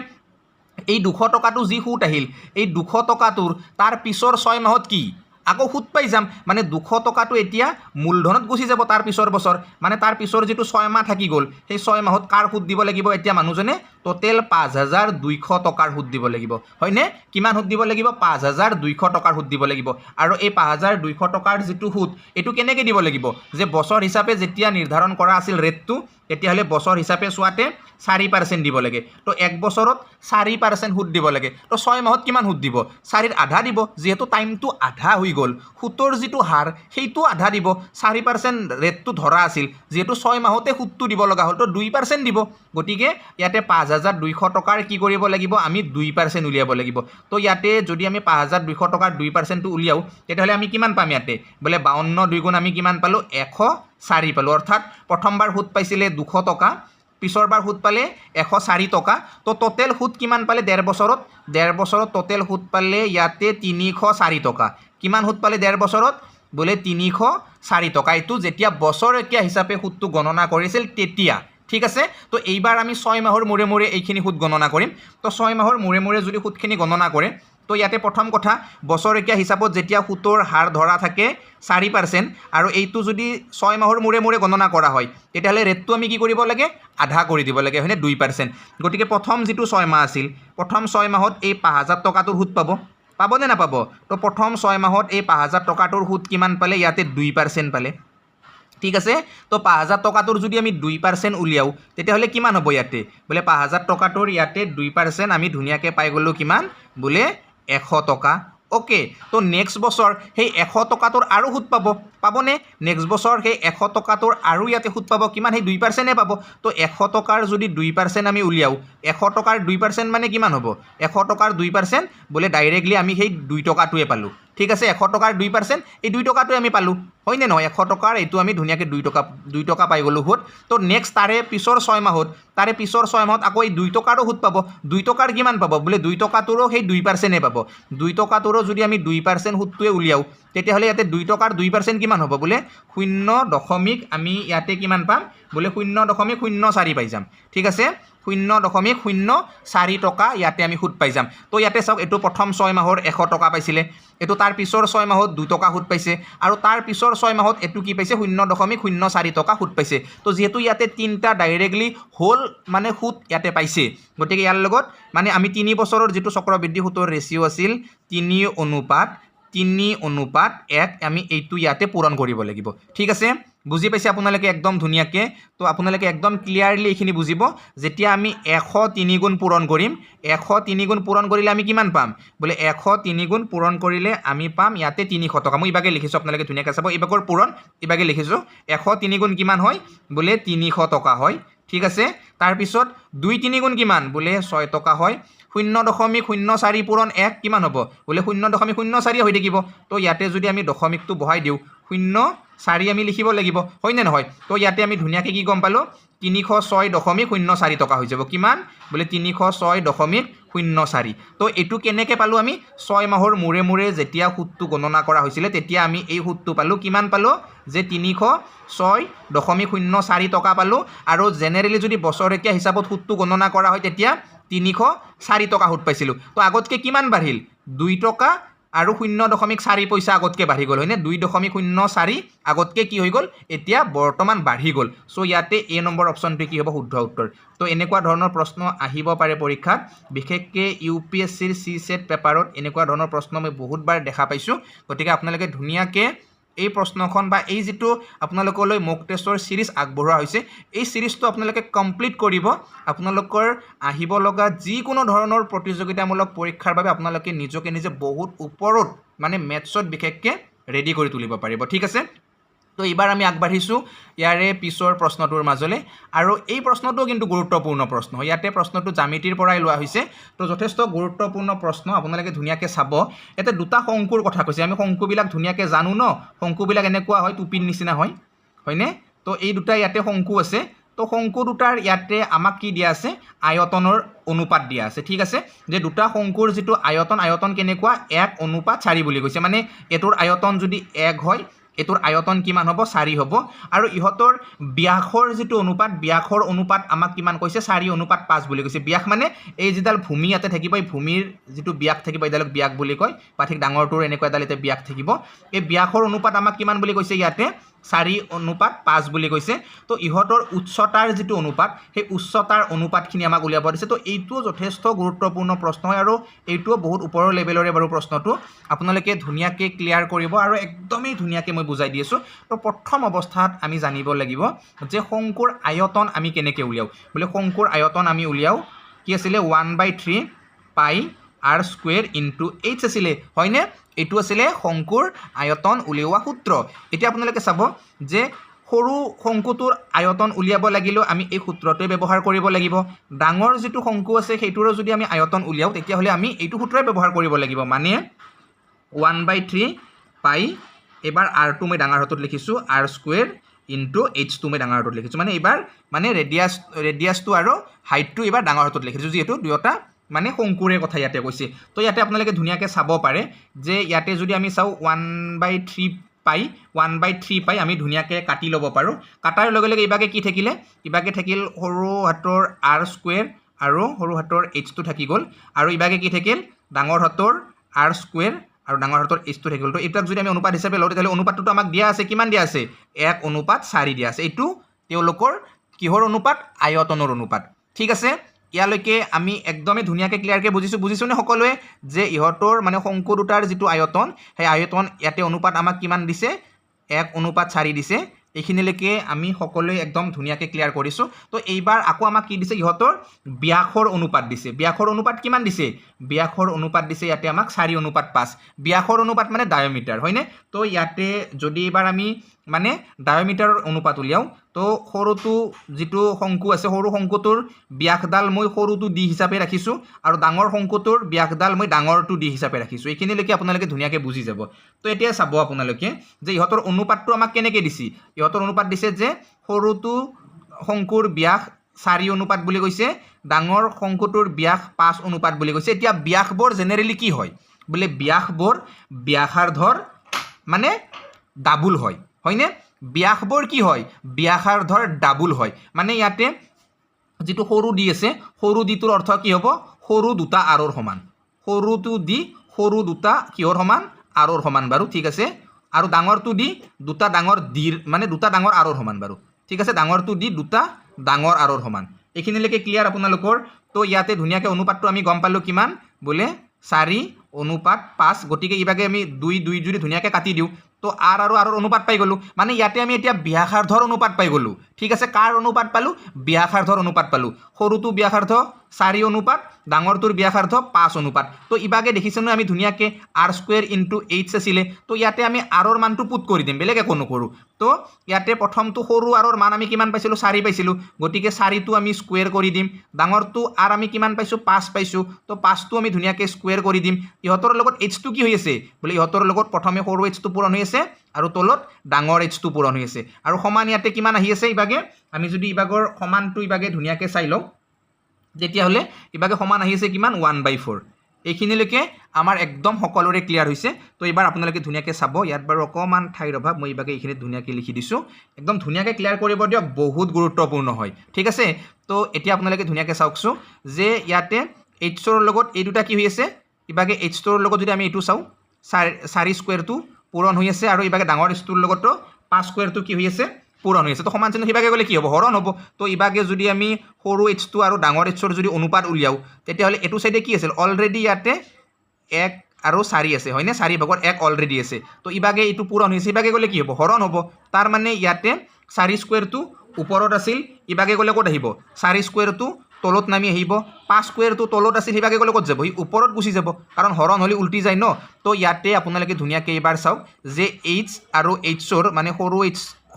এই 200 টকাটো যি সুত আহিল এই 200 টকাটোৰ তাৰ পিছৰ 6 মাহত কি আকৌ সুত পাই যাম মানে 200 টকাটো এতিয়া মূলধনত গুচি যাব তাৰ পিছৰ বছৰ মানে তাৰ পিছৰ যেটো 6 মাহ থাকি গ'ল সেই 6 মাহত কাৰ সুত দিব লাগিব এতিয়া মানুহজনে টোটেল 5,200 টকাৰ সুত দিব লাগিব হয়নে কিমান সুত দিব লাগিব 5,200 টকাৰ সুত দিব লাগিব আৰু এই 5,200 টকাৰ যেটো সুত এটো কেনেকৈ দিব লাগিব যে বছৰ হিচাপে যেতিয়া নিৰ্ধাৰণ কৰা আছিল ৰেটটো তেতিয়াহ'লে বছৰ হিচাপে চোৱাতে 4% দিব লাগে তো 1 বছৰত 4% সুত দিব লাগে তো 6 মাহত কিমান সুত দিব 4ৰ আধা দিব যেহেতু টাইমটো আধা হৈ গ'ল সুতৰ যেটো হাৰ সেইটো আধা দিব 4% ৰেটটো ধৰা আছিল যেহেতু 6 মাহতে সুতটো দিব লগা হ'ল তো 2% দিব গতিকে ইয়াতে 5,200 টকাৰ কি কৰিব লাগিব আমি 2% উলিয়াব লাগিব তো ইয়াতে যদি আমি 5,200 টকাৰ 2% টো উলিয়াও তেতিয়াহ'লে আমি কিমান পাম ইয়াতে বোলে 52 দুই গুণ আমি কিমান পালো 104 পালো অৰ্থাৎ প্ৰথমবাৰ সুত পাইছিলে 200 টকা পিছৰবাৰ সুত পালে 104 টকা তো টোটেল সুত কিমান পালে 1.5 বছৰত টোটেল সুত পালে ইয়াতে 304 টকা কিমান সুত পালে 1.5 বছৰত বোলে 304 টকা এইটো যেতিয়া বছৰেকীয়া হিচাপে সুদটো গণনা কৰিছিল তেতিয়া ঠিক আছে তো এইবাৰ আমি 6 মাহৰ মূৰে মূৰে এইখিনি সুদ গণনা কৰিম তো 6 মাহৰ মূৰে মূৰে যদি সুদখিনি গণনা কৰে তো ইয়াতে প্ৰথম কথা বছৰেকীয়া হিচাপত যেতিয়া সুতৰ হাৰ ধৰা থাকে 4% আৰু এইটো যদি 6 মাহৰ মূৰে মূৰে গণনা কৰা হয় তেতিয়াহ'লে ৰেটটো আমি কি কৰিব লাগে আধা কৰি দিব লাগে হয়নে 2% গতিকে প্ৰথম যিটো 6 মাহ আছিল প্ৰথম 6 মাহত এই 5000 টকাটোৰ সুদ পাব নে নাপাব তো প্ৰথম 6 মাহত এই 5000 টকাটোৰ সুদ কিমান পালে ইয়াতে 2% পালে ঠিক আছে তো 5000 টকাটোৰ যদি আমি 2% উলিয়াও তেতিয়াহ'লে কিমান হ'ব ইয়াতে বোলে 5000 টকাটোৰ ইয়াতে 2% আমি ধুনীয়াকৈ পাই গ'লো কিমান বোলে 100 টকা ওকে তো নেক্সট বছৰ সেই 100 টকাটোৰ আৰু সুদ পাবনে নেক্সট বছৰ সেই 100 টকাটোৰ আৰু ইয়াতে সুদ পাব কিমান সেই 2%হে পাব তো 100 টকাৰ যদি 2% আমি উলিয়াও 100 টকাৰ 2% মানে কিমান হ'ব 100 টকাৰ 2% বোলে ডাইৰেক্টলি আমি সেই 2 টকাটোৱে পালোঁ ঠিক আছে 100 টকাৰ 2% এই 2 টকাটোৱে আমি পালোঁ হয়নে নহয় 100 টকাৰ এইটো আমি ধুনীয়াকৈ 2 টকা পাই গ'লোঁ সুদ তো নেক্সট তাৰে পিছৰ 6 মাহত আকৌ এই 2 টকাৰো সুদ পাব 2 টকাৰ কিমান পাব বোলে 2 টকাটোৰো সেই 2%হে পাব 2 টকাটোৰো যদি আমি 2% সুদটোৱে উলিয়াও তেতিয়াহ'লে ইয়াতে 2 টকাৰ 2% কিমান হ'ব বোলে 0. আমি ইয়াতে কিমান পাম বোলে 0.04 পাই যাম ঠিক আছে 0.04 টকা ইয়াতে আমি সুদ পাই যাম তো ইয়াতে চাওক এইটো প্ৰথম 6 মাহৰ 100 টকা পাইছিলে এইটো তাৰ পিছৰ 6 মাহত 2 টকা সুদ পাইছে আৰু তাৰ পিছৰ 6 মাহত এইটো কি পাইছে 0.04 টকা সুদ পাইছে তো যিহেতু ইয়াতে তিনিটা ডাইৰেক্টলি হোল মানে সুদ ইয়াতে পাইছে গতিকে ইয়াৰ লগত মানে আমি 3 বছৰৰ যিটো চক্ৰবৃদ্ধি সুতৰ ৰেচিঅ' আছিল 3:1 আমি এইটো ইয়াতে পূৰণ কৰিব লাগিব ঠিক আছে বুজি পাইছে আপোনালোকে একদম ধুনীয়াকৈ তো আপোনালোকে একদম ক্লিয়াৰলি এইখিনি বুজিব যেতিয়া আমি 103 গুণ পূৰণ কৰিম 103 গুণ পূৰণ কৰিলে আমি কিমান পাম বোলে 103 গুণ পূৰণ কৰিলে আমি পাম ইয়াতে 300 টকা মই ইবাগে লিখিছোঁ আপোনালোকে ধুনীয়াকৈ চাব ইবাগৰ পূৰণ ইবাগে লিখিছোঁ 103 গুণ কিমান হয় বোলে 300 টকা হয় ঠিক আছে তাৰপিছত 2-3 গুণ কিমান বোলে 6 টকা হয় 0.04 পূৰণ 1 কিমান হ'ব বোলে 0.04 হৈ থাকিব তো ইয়াতে যদি আমি দশমিকটো বহাই দিওঁ 0.4 আমি লিখিব লাগিব হয়নে নহয় তো ইয়াতে আমি ধুনীয়াকৈ কি গম পালোঁ 306.04 টকা হৈ যাব কিমান বোলে 306.04 তো এইটো কেনেকৈ পালোঁ আমি 6 মাহৰ মূৰে মূৰে যেতিয়া সুদটো গণনা কৰা হৈছিলে তেতিয়া আমি এই সুদটো পালোঁ কিমান পালোঁ যে 306.04 টকা পালোঁ আৰু জেনেৰেলি যদি বছৰেকীয়া হিচাপত সুদটো গণনা কৰা হয় তেতিয়া 304 টকা সুদ পাইছিলোঁ তো আগতকৈ কিমান বাঢ়িল 2 টকা আৰু 0.4 পইচা আগতকৈ বাঢ়ি গ'ল হয়নে 2.04 আগতকৈ কি হৈ গ'ল এতিয়া বৰ্তমান বাঢ়ি গ'ল চ' ইয়াতে এ নম্বৰ অপশ্যনটো কি হ'ব শুদ্ধ উত্তৰ তো এনেকুৱা ধৰণৰ প্ৰশ্ন আহিব পাৰে পৰীক্ষাত বিশেষকৈ UPSCৰ CSET পেপাৰত এনেকুৱা ধৰণৰ প্ৰশ্ন মই বহুতবাৰ দেখা পাইছোঁ গতিকে আপোনালোকে ধুনীয়াকৈ এই প্ৰশ্নখন বা এই যিটো আপোনালোকলৈ মক টেষ্টৰ সিৰিজ আগবঢ়োৱা হৈছে এই সিৰিজটো আপোনালোকে কমপ্লিট কৰিব আপোনালোকৰ আহিব লগা যিকোনো ধৰণৰ প্ৰতিযোগিতামূলক পৰীক্ষাৰ বাবে আপোনালোকে নিজে বহুত ওপৰত মানে মেথছত বিশেষকৈ ৰেডি কৰি তুলিব পাৰিব ঠিক আছে তো এইবাৰ আমি আগবাঢ়িছোঁ ইয়াৰে পিছৰ প্ৰশ্নটোৰ মাজলৈ আৰু এই প্ৰশ্নটো কিন্তু গুৰুত্বপূৰ্ণ প্ৰশ্ন ইয়াতে প্ৰশ্নটো জ্যামিতিৰ পৰাই লোৱা হৈছে তো যথেষ্ট গুৰুত্বপূৰ্ণ প্ৰশ্ন আপোনালোকে ধুনীয়াকৈ চাব ইয়াতে দুটা শংকুৰ কথা কৈছে আমি শংকুবিলাক ধুনীয়াকৈ জানো ন শংকুবিলাক এনেকুৱা হয় টুপিৰ নিচিনা হয়নে তো এই দুটা ইয়াতে শংকু আছে তো শংকু দুটাৰ ইয়াতে আমাক কি দিয়া আছে আয়তনৰ অনুপাত দিয়া আছে ঠিক আছে যে দুটা শংকুৰ যিটো আয়তন কেনেকুৱা 1:4 বুলি কৈছে মানে এটোৰ আয়তন যদি 1 হয় এটোৰ আয়তন কিমান হ'ব 4 হ'ব আৰু ইহতৰ ব্যাসৰ যিটো ব্যাসৰ অনুপাত আমাক কিমান কৈছে 4:5 বুলি কৈছে ব্যাস মানে এই যিডাল ভূমি ইয়াতে থাকিব এই ভূমিৰ যিটো ব্যাস থাকিব এডালক ব্যাস বুলি কয় বা ঠিক ডাঙৰটোৰ এনেকুৱা এডাল ইয়াতে ব্যাস থাকিব এই ব্যাসৰ অনুপাত আমাক কিমান বুলি কৈছে ইয়াতে 4:5 বুলি কৈছে তো ইহতৰ উচ্চতাৰ যিটো অনুপাত সেই উচ্চতাৰ অনুপাতখিনি আমাক উলিয়াব দিছে তো এইটো যথেষ্ট গুৰুত্বপূৰ্ণ প্ৰশ্ন হয় আৰু এইটো বহুত ওপৰৰ লেভেলৰে বাৰু প্ৰশ্নটো আপোনালোকে ধুনীয়াকৈ ক্লিয়াৰ কৰিব আৰু একদমেই ধুনীয়াকৈ মই বুজাই দি আছোঁ তো প্ৰথম অৱস্থাত আমি জানিব লাগিব যে শংকুৰ আয়তন আমি কেনেকৈ উলিয়াও বোলে শংকুৰ আয়তন আমি উলিয়াও কি আছিলে 1/3 পাই r স্কুৱেৰ ইনটু h আছিলে হয়নে এইটো আছিলে শংকুৰ আয়তন উলিওৱা সূত্ৰ এতিয়া আপোনালোকে চাব যে সৰু শংকুটোৰ আয়তন উলিয়াব লাগিলেও আমি এই সূত্ৰটোৱে ব্যৱহাৰ কৰিব লাগিব ডাঙৰ যিটো শংকু আছে সেইটোৰো যদি আমি আয়তন উলিয়াও তেতিয়াহ'লে আমি এইটো সূত্ৰই ব্যৱহাৰ কৰিব লাগিব মানে 1/3 পাই এবাৰ r2 মই ডাঙৰ হাতত লিখিছোঁ r স্কুৱেৰ ইনটু h2 মই ডাঙৰ হাতত লিখিছোঁ মানে এবাৰ মানে ৰেডিয়াছটো আৰু হাইটটো এবাৰ ডাঙৰ হাতত লিখিছোঁ যিহেতু দুয়োটা মানে শংকুৰে কথা ইয়াতে কৈছে তো ইয়াতে আপোনালোকে ধুনীয়াকৈ চাব পাৰে যে ইয়াতে যদি আমি চাওঁ 1/3 পাই 1/3 পাই আমি ধুনীয়াকৈ কাটি ল'ব পাৰোঁ কাটাৰ লগে লগে ইবাগে কি থাকিলে ইবাগে থাকিল সৰু হাতৰ r স্কুৱেৰ আৰু সৰু হাতৰ h থাকি গ'ল আৰু ইবাগে কি থাকিল ডাঙৰ হাতৰ r স্কুৱেৰ আৰু ডাঙৰ হাতৰ h থাকি গ'ল তো এটাক যদি আমি অনুপাত হিচাপে লওঁ তেতিয়াহ'লে অনুপাতটো আমাক দিয়া আছে কিমান দিয়া আছে 1:4 দিয়া আছে এইটো তেওঁলোকৰ কিহৰ অনুপাত আয়তনৰ অনুপাত ঠিক আছে ইয়ালৈকে আমি একদমই ধুনীয়াকৈ ক্লিয়াৰকৈ বুজিছোঁ নে সকলোৱে যে ইহঁতৰ মানে শংকু দুটাৰ যিটো আয়তন সেই আয়তন ইয়াতে অনুপাত আমাক কিমান দিছে 1:4 দিছে এইখিনিলৈকে আমি সকলোৱে একদম ধুনীয়াকৈ ক্লিয়াৰ কৰিছোঁ তো এইবাৰ আকৌ আমাক কি দিছে ইহঁতৰ ব্যাসৰ অনুপাত দিছে ব্যাসৰ অনুপাত কিমান দিছে ব্যাসৰ অনুপাত দিছে ইয়াতে আমাক 4:5 ব্যাসৰ অনুপাত মানে ডায়মিটাৰ হয়নে তো ইয়াতে যদি এবাৰ আমি মানে ডায়মিটাৰৰ অনুপাত উলিয়াও তো সৰুটো যিটো শংকু আছে সৰু শংকুটোৰ ব্যাসডাল মই সৰুটো ডি হিচাপে ৰাখিছোঁ আৰু ডাঙৰ শংকুটোৰ ব্যাসডাল মই ডাঙৰটো ডি হিচাপে ৰাখিছোঁ এইখিনিলৈকে আপোনালোকে ধুনীয়াকৈ বুজি যাব তো এতিয়া চাব আপোনালোকে যে ইহঁতৰ অনুপাতটো আমাক কেনেকৈ দিছে ইহঁতৰ অনুপাত দিছে যে সৰুটো শংকুৰ ব্যাস 4:5 বুলি কৈছে ডাঙৰ শংকুটোৰ ব্যাস 5:5 বুলি কৈছে এতিয়া ব্যাসবোৰ জেনেৰেলি কি হয় বোলে ব্যাসবোৰ ব্যাসাৰ্ধৰ মানে ডাবুল হয় হয়নে ব্যাসবোৰ কি হয় ব্যাসাৰ্ধৰ ডাবুল হয় মানে ইয়াতে যেটো সৰু দি আছে সৰু দিটোৰ অৰ্থ কি হ'ব সৰু দুটা আৰৰ সমান সৰুটো দি সৰু দুটা কিহৰ সমান আৰৰ সমান বাৰু ঠিক আছে আৰু ডাঙৰটো দি দুটা ডাঙৰ দিৰ মানে দুটা ডাঙৰ আৰৰ সমান বাৰু ঠিক আছে ডাঙৰটো দি দুটা ডাঙৰ আৰৰ সমান এইখিনিলৈকে ক্লিয়াৰ আপোনালোকৰ তো ইয়াতে ধুনীয়াকৈ অনুপাতটো আমি গম পালোঁ কিমান বোলে 4:5 গতিকে ইভাগে আমি 2 যদি ধুনীয়াকৈ কাটি দিওঁ তো r আৰু r অনুপাত পাই গ'লোঁ মানে ইয়াতে আমি এতিয়া ব্যাসাৰ্ধৰ অনুপাত পাই গ'লোঁ ঠিক আছে কাৰ অনুপাত পালোঁ ব্যাসাৰ্ধৰ অনুপাত পালোঁ সৰুটো ব্যাসাৰ্ধ 4:5 ডাঙৰটোৰ ব্যাসাৰ্ধ 5:5 তো ইভাগে দেখিছেনে আমি ধুনীয়াকৈ r² × h আছিলে তো ইয়াতে আমি r মানটো পুট কৰি দিম বেলেগ একো নকৰোঁ তো ইয়াতে প্ৰথমটো সৰু r মান আমি কিমান পাইছিলোঁ 4 পাইছিলোঁ গতিকে 4টো আমি স্কুৱেৰ কৰি দিম ডাঙৰটো r আমি কিমান পাইছোঁ 5 পাইছোঁ তো 5টো আমি ধুনীয়াকৈ স্কুৱেৰ কৰি দিম ইহঁতৰ লগত h টো কি হৈ আছে বোলে ইহঁতৰ লগত প্ৰথমে সৰু h টো পূৰণ হৈ আছে আৰু তলত ডাঙৰ h টো পূৰণ হৈ আছে আৰু সমান ইয়াতে কিমান আহি আছে ইভাগে আমি যদি ইভাগৰ সমানটো ইভাগে ধুনীয়াকৈ চাই লওঁ তেতিয়াহ'লে ইভাগে সমান আহি আছে কিমান 1/4 এইখিনিলৈকে আমাৰ একদম সকলোৰে ক্লিয়াৰ হৈছে তো এবাৰ আপোনালোকে ধুনীয়াকৈ চাব ইয়াত বাৰু অকণমান ঠাইৰ অভাৱ মই ইভাগে এইখিনি ধুনীয়াকৈ লিখি দিছোঁ একদম ধুনীয়াকৈ ক্লিয়াৰ কৰিব দিয়ক বহুত গুৰুত্বপূৰ্ণ হয় ঠিক আছে তো এতিয়া আপোনালোকে ধুনীয়াকৈ চাওকচোন যে ইয়াতে h ৰ লগত এই দুটা কি হৈ আছে ইভাগে h ৰ লগত যদি আমি এইটো চাওঁ 4² পূৰণ হৈ আছে আৰু ইভাগে ডাঙৰ h টোৰ লগতো 5² কি হৈ আছে পূৰণ হৈ আছে তো সমান চিহ্ন সিভাগে গ'লে কি হ'ব হৰণ হ'ব তো ইভাগে যদি আমি সৰু h টো আৰু ডাঙৰ h ৰ যদি অনুপাত উলিয়াওঁ তেতিয়াহ'লে এইটো চাইডে কি আছিল অলৰেডি ইয়াতে 1 আৰু 4 আছে হয়নে 4/1 অলৰেডি আছে তো ইভাগে এইটো পূৰণ হৈছে ইভাগে গ'লে কি হ'ব হৰণ হ'ব তাৰ মানে ইয়াতে 4² ওপৰত আছিল ইভাগে গ'লে ক'ত আহিব 4² তলত নামি আহিব 5² তলত আছিল সিভাগে গ'লে ক'ত যাব ওপৰত গুচি যাব কাৰণ হৰণ হ'লে উল্টি যায় ন তো ইয়াতে আপোনালোকে ধুনীয়াকৈ এবাৰ চাওক যে h আৰু h ৰ মানে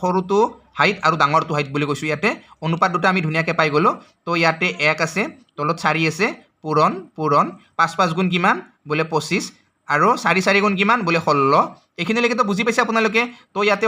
সৰুটো হাইট আৰু ডাঙৰটো হাইট বুলি কৈছোঁ ইয়াতে অনুপাত দুটা আমি ধুনীয়াকৈ পাই গ'লোঁ তো ইয়াতে 1 আছে তলত 4 আছে পূৰণ 5 গুণ কিমান বোলে 25 আৰু 4 গুণ কিমান বোলে 16 এইখিনিলৈকে তো বুজি পাইছে আপোনালোকে তো ইয়াতে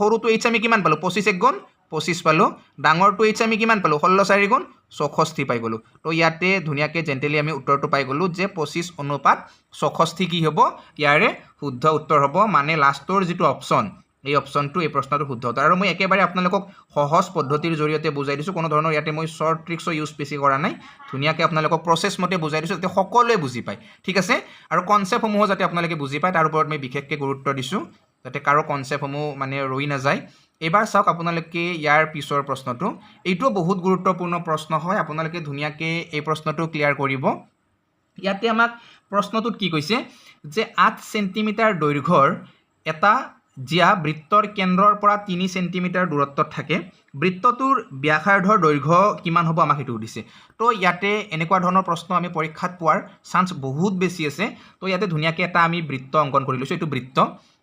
সৰুটো h আমি কিমান পালোঁ 25 গুণ 25 পালোঁ ডাঙৰটো h আমি কিমান পালোঁ 16 গুণ 64 পাই গ'লোঁ তো ইয়াতে ধুনীয়াকৈ জেণ্টেলি আমি উত্তৰটো পাই গ'লোঁ যে 25:64 কি হ'ব ইয়াৰে শুদ্ধ উত্তৰ হ'ব মানে লাষ্টৰ যিটো অপশ্যন এই অপশ্যনটো এই প্ৰশ্নটো শুদ্ধ উত্তৰ আৰু মই একেবাৰে আপোনালোকক সহজ পদ্ধতিৰ জৰিয়তে বুজাই দিছোঁ কোনো ধৰণৰ ইয়াতে মই শ্বৰ্ট ট্ৰিক্সো ইউজ বেছি কৰা নাই ধুনীয়াকৈ আপোনালোকক প্ৰচেছ মতে বুজাই দিছোঁ যাতে সকলোৱে বুজি পায় ঠিক আছে আৰু কনচেপ্টসমূহ যাতে আপোনালোকে বুজি পায় তাৰ ওপৰত মই বিশেষকৈ গুৰুত্ব দিছোঁ যাতে কাৰো কনচেপ্টসমূহ মানে ৰৈ নাযায় এবাৰ চাওক আপোনালোকে ইয়াৰ পিছৰ প্ৰশ্নটো এইটো বহুত গুৰুত্বপূৰ্ণ প্ৰশ্ন হয় আপোনালোকে ধুনীয়াকৈ এই প্ৰশ্নটো ক্লিয়াৰ কৰিব ইয়াতে আমাক প্ৰশ্নটোত কি কৈছে যে 8 সেণ্টিমিটাৰ দৈৰ্ঘ্যৰ এটা জিয়া বৃত্তৰ কেন্দ্ৰৰ পৰা 3 সেণ্টিমিটাৰ দূৰত্বত থাকে বৃত্তটোৰ ব্যাসাৰ্ধৰ দৈৰ্ঘ্য কিমান হ'ব আমাক সেইটো দিছে তো ইয়াতে এনেকুৱা ধৰণৰ প্ৰশ্ন আমি পৰীক্ষাত পোৱাৰ চান্স বহুত বেছি আছে তো ইয়াতে ধুনীয়াকৈ এটা আমি বৃত্ত অংকন কৰি লৈছোঁ এইটো বৃত্ত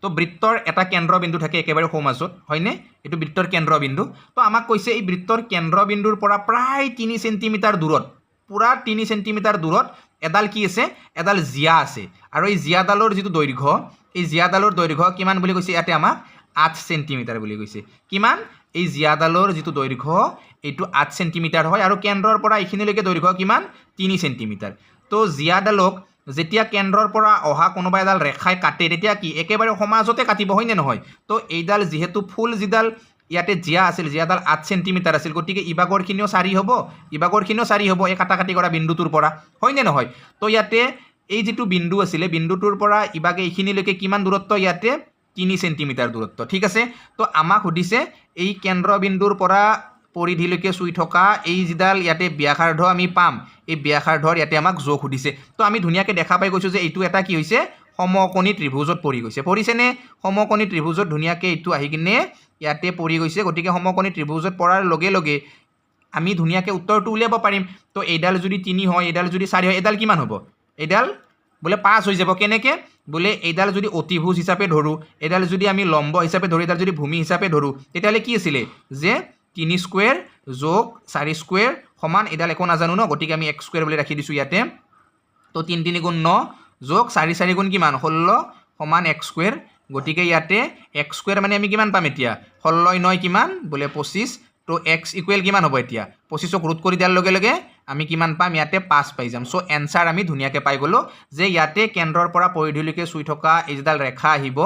তো বৃত্তৰ এটা কেন্দ্ৰবিন্দু থাকে একেবাৰে সোঁ মাজত হয়নে এইটো বৃত্তৰ কেন্দ্ৰবিন্দু তো আমাক কৈছে এই বৃত্তৰ কেন্দ্ৰবিন্দুৰ পৰা প্ৰায় 3 সেণ্টিমিটাৰ দূৰত পুৰা 3 সেণ্টিমিটাৰ দূৰত এডাল কি আছে এডাল জিয়া আছে আৰু এই জিয়াডালৰ যিটো দৈৰ্ঘ্য এই জিয়াডালৰ দৈৰ্ঘ্য কিমান বুলি কৈছে ইয়াতে আমাক 8 সেণ্টিমিটাৰ বুলি কৈছে কিমান এই জিয়াডালৰ যিটো দৈৰ্ঘ্য এইটো 8 সেণ্টিমিটাৰ হয় আৰু কেন্দ্ৰৰ পৰা এইখিনিলৈকে দৈৰ্ঘ্য কিমান 3 সেণ্টিমিটাৰ তো জিয়াডালক যেতিয়া কেন্দ্ৰৰ পৰা অহা কোনোবা এডাল ৰেখাই কাটে তেতিয়া কি একেবাৰে সমাজতে কাটিব হয়নে নহয় তো এইডাল যেহেতু ফুল যিডাল ইয়াতে জিয়া আছিল জিয়াডাল 8 সেন্টিমিটাৰ আছিল গতিকে ইবাগৰখিনিও 4 হ'ব ইবাগৰখিনিও 4 হ'ব এই কাটাকাটি কৰা বিন্দুটোৰ পৰা হয়নে নহয় তো ইয়াতে এই যেটো বিন্দু আছিল বিন্দুটোৰ পৰা ইবাগে এইখিনিলৈকে কিমান দূৰত্ব ইয়াতে 3 সেন্টিমিটাৰ দূৰত্ব ঠিক আছে তো আমাক সুধিছে এই কেন্দ্ৰবিন্দুৰ পৰা পৰিধিলৈকে চুই থকা এই যিডাল ইয়াতে ব্যাসাৰ্ধ আমি পাম এই ব্যাসাৰ্ধৰ ইয়াতে আমাক যোগ সুধিছে তো আমি ধুনীয়াকৈ দেখা পাই গৈছো যে এইটো এটা কি হৈছে সমকোণী ত্ৰিভুজত পৰি গৈছে পৰিছেনে সমকোণী ত্ৰিভুজত ধুনীয়াকৈ এইটো আহি কিনে ইয়াতে পৰি গৈছে গতিকে সমকোণী ত্ৰিভুজত পৰাৰ লগে লগে আমি ধুনীয়াকৈ উত্তৰটো উলিয়াব পাৰিম তো এইডাল যদি 3 হয় এইডাল যদি 4 হয় এইডাল কিমান হ'ব এইডাল বোলে 5 হৈ যাব কেনেকৈ বোলে এইডাল যদি অতিভুজ হিচাপে ধৰো এইডাল যদি আমি লম্ব হিচাপে ধৰো এইডাল যদি ভূমি হিচাপে ধৰো তেতিয়াহ'লে কি আছিল যে 3 স্কোয়াৰ যোগ 4 স্কোয়াৰ সমান এডাল একো নাজানো ন গতিকে আমি 1 স্কোয়াৰ বুলি ৰাখি দিছো ইয়াতে তো 3 3 গুণ 9 যোগ 4 4 গুণ কিমান 16 সমান 1 স্কোয়াৰ গতিকে ইয়াতে 1 স্কোয়াৰ মানে আমি কিমান পাম এতিয়া 16 9 কিমান বোলে 25 তো x ইকুৱেল কিমান হ'ব এতিয়া 25ক ৰুট কৰি দিয়াৰ লগে লগে আমি কিমান পাম ইয়াতে 5 পাই যাম সো এনসাৰ আমি ধুনীয়াকৈ পাই গলো যে ইয়াতে কেন্দ্ৰৰ পৰা পৰিধিলৈকে চুই থকা এইডাল ৰেখা আহিব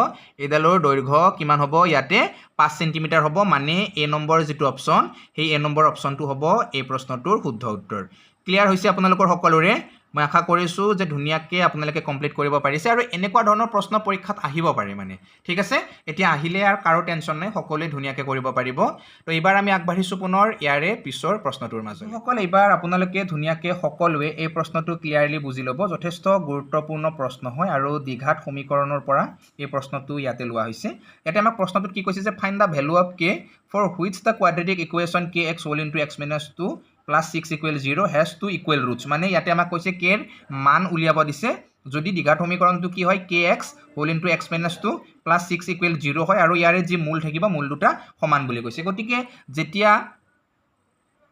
এইডালৰ দৈৰ্ঘ্য কিমান হ'ব ইয়াতে 5 সেন্টিমিটাৰ হ'ব মানে এ নম্বৰ যেটো অপচন সেই এ নম্বৰ অপচনটো হ'ব এই প্ৰশ্নটোৰ শুদ্ধ উত্তৰ ক্লিয়াৰ হৈছে আপোনালোকৰ সকলোৰে মই আশা কৰিছো যে ধুনীয়াকৈ আপোনালোকে কমপ্লিট কৰিব পাৰিছে আৰু এনেকুৱা ধৰণৰ প্ৰশ্ন পৰীক্ষাত আহিব পাৰে মানে ঠিক আছে এতিয়া আহিলে আৰু কাৰো টেনচন নাই সকলোৱে ধুনীয়াকৈ কৰিব পাৰিব তো এইবাৰ আমি আগবাঢ়িছো পুনৰ ইয়াৰে পিছৰ প্ৰশ্নটোৰ মাজত সকল এইবাৰ আপোনালোকে ধুনীয়াকৈ সকলোৱে এই প্ৰশ্নটো ক্লিয়াৰলি বুজি ল'ব যথেষ্ট গুৰুত্বপূৰ্ণ প্ৰশ্ন হয় আৰু দ্বিঘাত সমীকৰণৰ পৰা এই প্ৰশ্নটো ইয়াতে লোৱা হৈছে ইয়াতে আমাক প্ৰশ্নটোত কি কৈছে যে find da value of k for which the quadratic equation kx whole into x minus 2 plus 6 equal 0 has two equal roots মানে ইয়াতে আমাক কৈছে k এর মান উলিয়াব দিছে যদি দ্বিঘাত সমীকৰণটো কি হয় kx whole into x minus 2 plus 6 equal 0 হয় আৰু ইয়াৰে যি মূল থাকিব মূল দুটা সমান বুলি কৈছে গতিকে যেতিয়া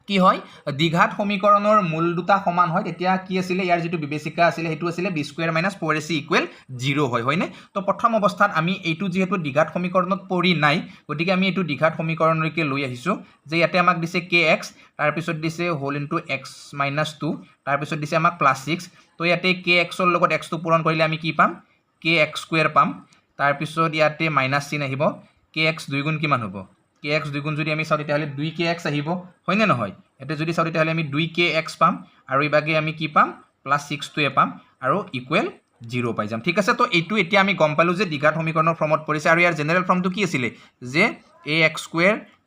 কি হয় দ্বিঘাত সমীকৰণৰ মূল দুটা সমান হয় তেতিয়া কি আছিল ইয়াৰ যেটো বিবেচিকা আছিল হেতু আছিল b² - 4ac = 0 হয় হয়নে তো প্ৰথম অৱস্থাত আমি এইটো যেহেতু দ্বিঘাত সমীকৰণত পৰি নাই গতিকে আমি এইটো দ্বিঘাত সমীকৰণলৈকে লৈ আহিছো যে ইয়াতে আমাক দিছে kx তাৰ পিছত দিছে হোল ইনটু x - 2 তাৰ পিছত দিছে আমাক +6 তো ইয়াতে kx ৰ লগত x টো পূৰণ কৰিলে আমি কি পাম kx² পাম তাৰ পিছত ইয়াতে মাইনাস চিন আহিব kx দুই গুণ কিমান হ'ব kx দুই গুণ যদি আমি চাও তেতিয়াহলে 2kx আহিব হয়নে নহয় এতে যদি চাও তেতিয়াহলে আমি 2kx পাম আৰু ইবাগে আমি কি পাম +6 টোৱে পাম আৰু ইকুৱেল 0 পাই যাম ঠিক আছে তো এইটো এতিয়া আমি গম পালো যে দ্বিঘাত সমীকৰণৰ ফৰ্মত পৰিছে আৰু ইয়াৰ জেনেৰেল ফৰ্মটো কি আছিল যে ax²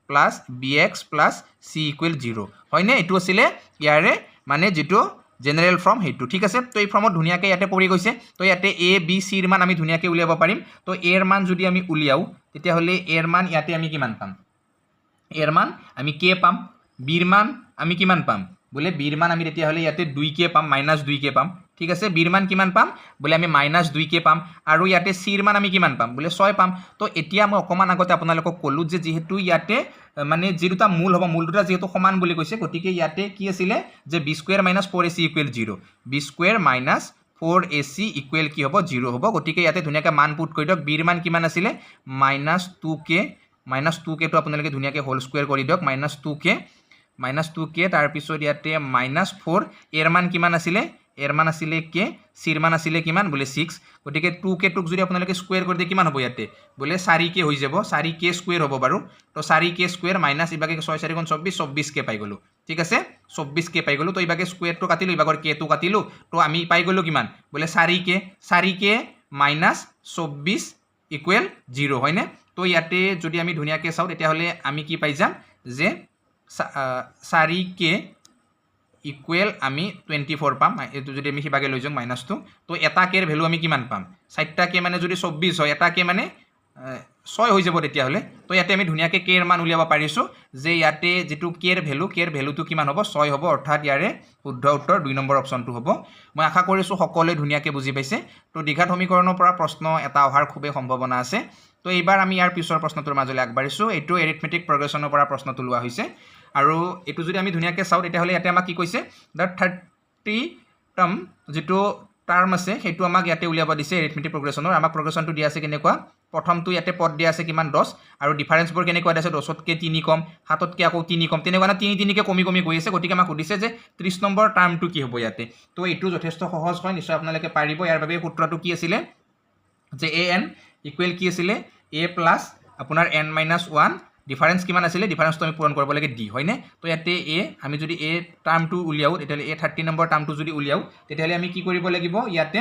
+ bx + c = 0 হয়নে এইটো আছিল ইয়াৰে মানে যেটো জেনাৰেল ফৰ্ম হেতু ঠিক আছে তো এই ফৰ্মত ধুনিয়াকৈ ইয়াতে পৰি গৈছে তো ইয়াতে a b c এৰ মান আমি ধুনিয়াকৈ উলিয়াব পাৰিম তো a এর মান যদি আমি উলিয়াও তেতিয়াহলে a এর মান ইয়াতে আমি কিমান পাম a এর মান আমি k পাম b এর মান আমি কিমান পাম বলে b এর মান আমি তেতিয়াহলে ইয়াতে 2k পাম -2k পাম ঠিক আছে b এর মান কিমান পাম বলে আমি -2k পাম আৰু ইয়াতে c এর মান আমি কিমান পাম বলে 6 পাম তো এতিয়া মই অকমান আগতে আপোনালোকক কলো যে যেহেতু ইয়াতে মানে যে দুটা মূল হ'ব মূল দুটা যেহেতু সমান বুলি কৈছে গতিকে ইয়াতে কি আছিল যে b² - 4ac = 0 b² - 4ac = কি হ'ব 0 হ'ব গতিকে ইয়াতে ধুনিয়াকৈ মান পুট কৰি দিয়ক b এৰ মান কিমান আছিল -2k তো আপোনালোকে ধুনিয়াকৈ হোল স্কয়াৰ কৰি দিয়ক -2k তাৰ পিছত ইয়াতে -4 এর মান কিমান আছিল এর মান আছিল k c এর মান আছিল কিমান বলে 6 গতিকে 2k টুক যদি আপোনালোকে স্কয়াৰ কৰি দিয়ে কিমান হ'ব ইয়াতে বলে 4k হৈ যাব 4k² হ'ব বাৰু তো 4k² মাইনাস ইবাগে 6 4 গুণ 24 24k পাই গলো ঠিক আছে 24k পাই গলো তো ইবাগে স্কয়াৰটো কাটিলো ইবাগৰ k টো কাটিলো তো আমি পাই গলো কিমান বলে 4k - 24 = 0 হয়নে তো ইয়াতে যদি আমি ধুনিয়াকৈ চাও তেতিয়াহলে আমি কি পাই যাম যে 4k ইকুৱেল আমি 24 পাম এটো যদি আমি হিবাগে লৈ যাম -2 তো এটা k এর ভ্যালু আমি কিমান পাম 4টা k মানে যদি 24 হয় এটা k মানে 6 হৈ যাব তেতিয়াহলে তো ইয়াতে আমি ধুনিয়াকৈ k এর মান উলিয়াব পাৰিছো যে ইয়াতে যেটো k এৰ ভ্যালুটো কিমান হ'ব 6 হ'ব অৰ্থাৎ ইয়াৰে শুদ্ধ উত্তৰ 2 নম্বৰ অপচনটো হ'ব মই আশা কৰিছো সকলোৱে ধুনিয়াকৈ বুজি পাইছে তো দ্বিঘাত সমীকৰণৰ পৰা প্ৰশ্ন এটা অহাৰ খুবেই সম্ভাৱনা আছে তো এইবাৰ আমি ইয়াৰ পিছৰ প্ৰশ্নটোৰ মাজলৈ আগবাঢ়িছো এটো এৰিথমেটিক প্ৰগ্ৰেছনৰ পৰা প্ৰশ্নটো লোৱা হৈছে আৰু এটো যদি আমি ধুনিয়াকৈ চাও তেতিয়াহলে ইয়াতে আমাক কি কৈছে দা 30 টাৰ্ম যেটো টাৰ্ম আছে হেতু আমাক ইয়াতে উলিয়াব দিছে এৰিথমেটিক প্ৰগ্ৰেছনৰ আমাক প্ৰগ্ৰেছনটো দিয়া আছে কেনেকুৱা প্ৰথমটো ইয়াতে পদ দিয়া আছে কিমান 10 আৰু ডিফাৰেন্সবোৰ কেনেকুৱা আছে 10তকৈ 3 কম 7তকৈ আকৌ 3 কম তেনেকুৱা না 3 কে কমি কমি গৈ আছে গতিকে আমাক সুধিছে যে 30 নম্বৰ টাৰ্মটো কি হ'ব ইয়াতে তো এইটো যথেষ্ট সহজ হয় নিশ্চয় আপোনালোকে পাৰিব ইয়াৰ বাবে সূত্ৰটো কি আছিল যে an ইকুৱেল কি আছিল a প্লাছ আপোনাৰ n মাইনাছ 1 ডিফাৰেন্স কিমান আছিল ডিফাৰেন্সটো আমি পূৰণ কৰিব লাগে d হয়নে তো ইয়াতে a আমি যদি a টাৰ্মটো উলিয়াও তেতিয়াহ'লে a 30 নম্বৰ টাৰ্মটো যদি উলিয়াও তেতিয়াহ'লে আমি কি কৰিব লাগিব ইয়াতে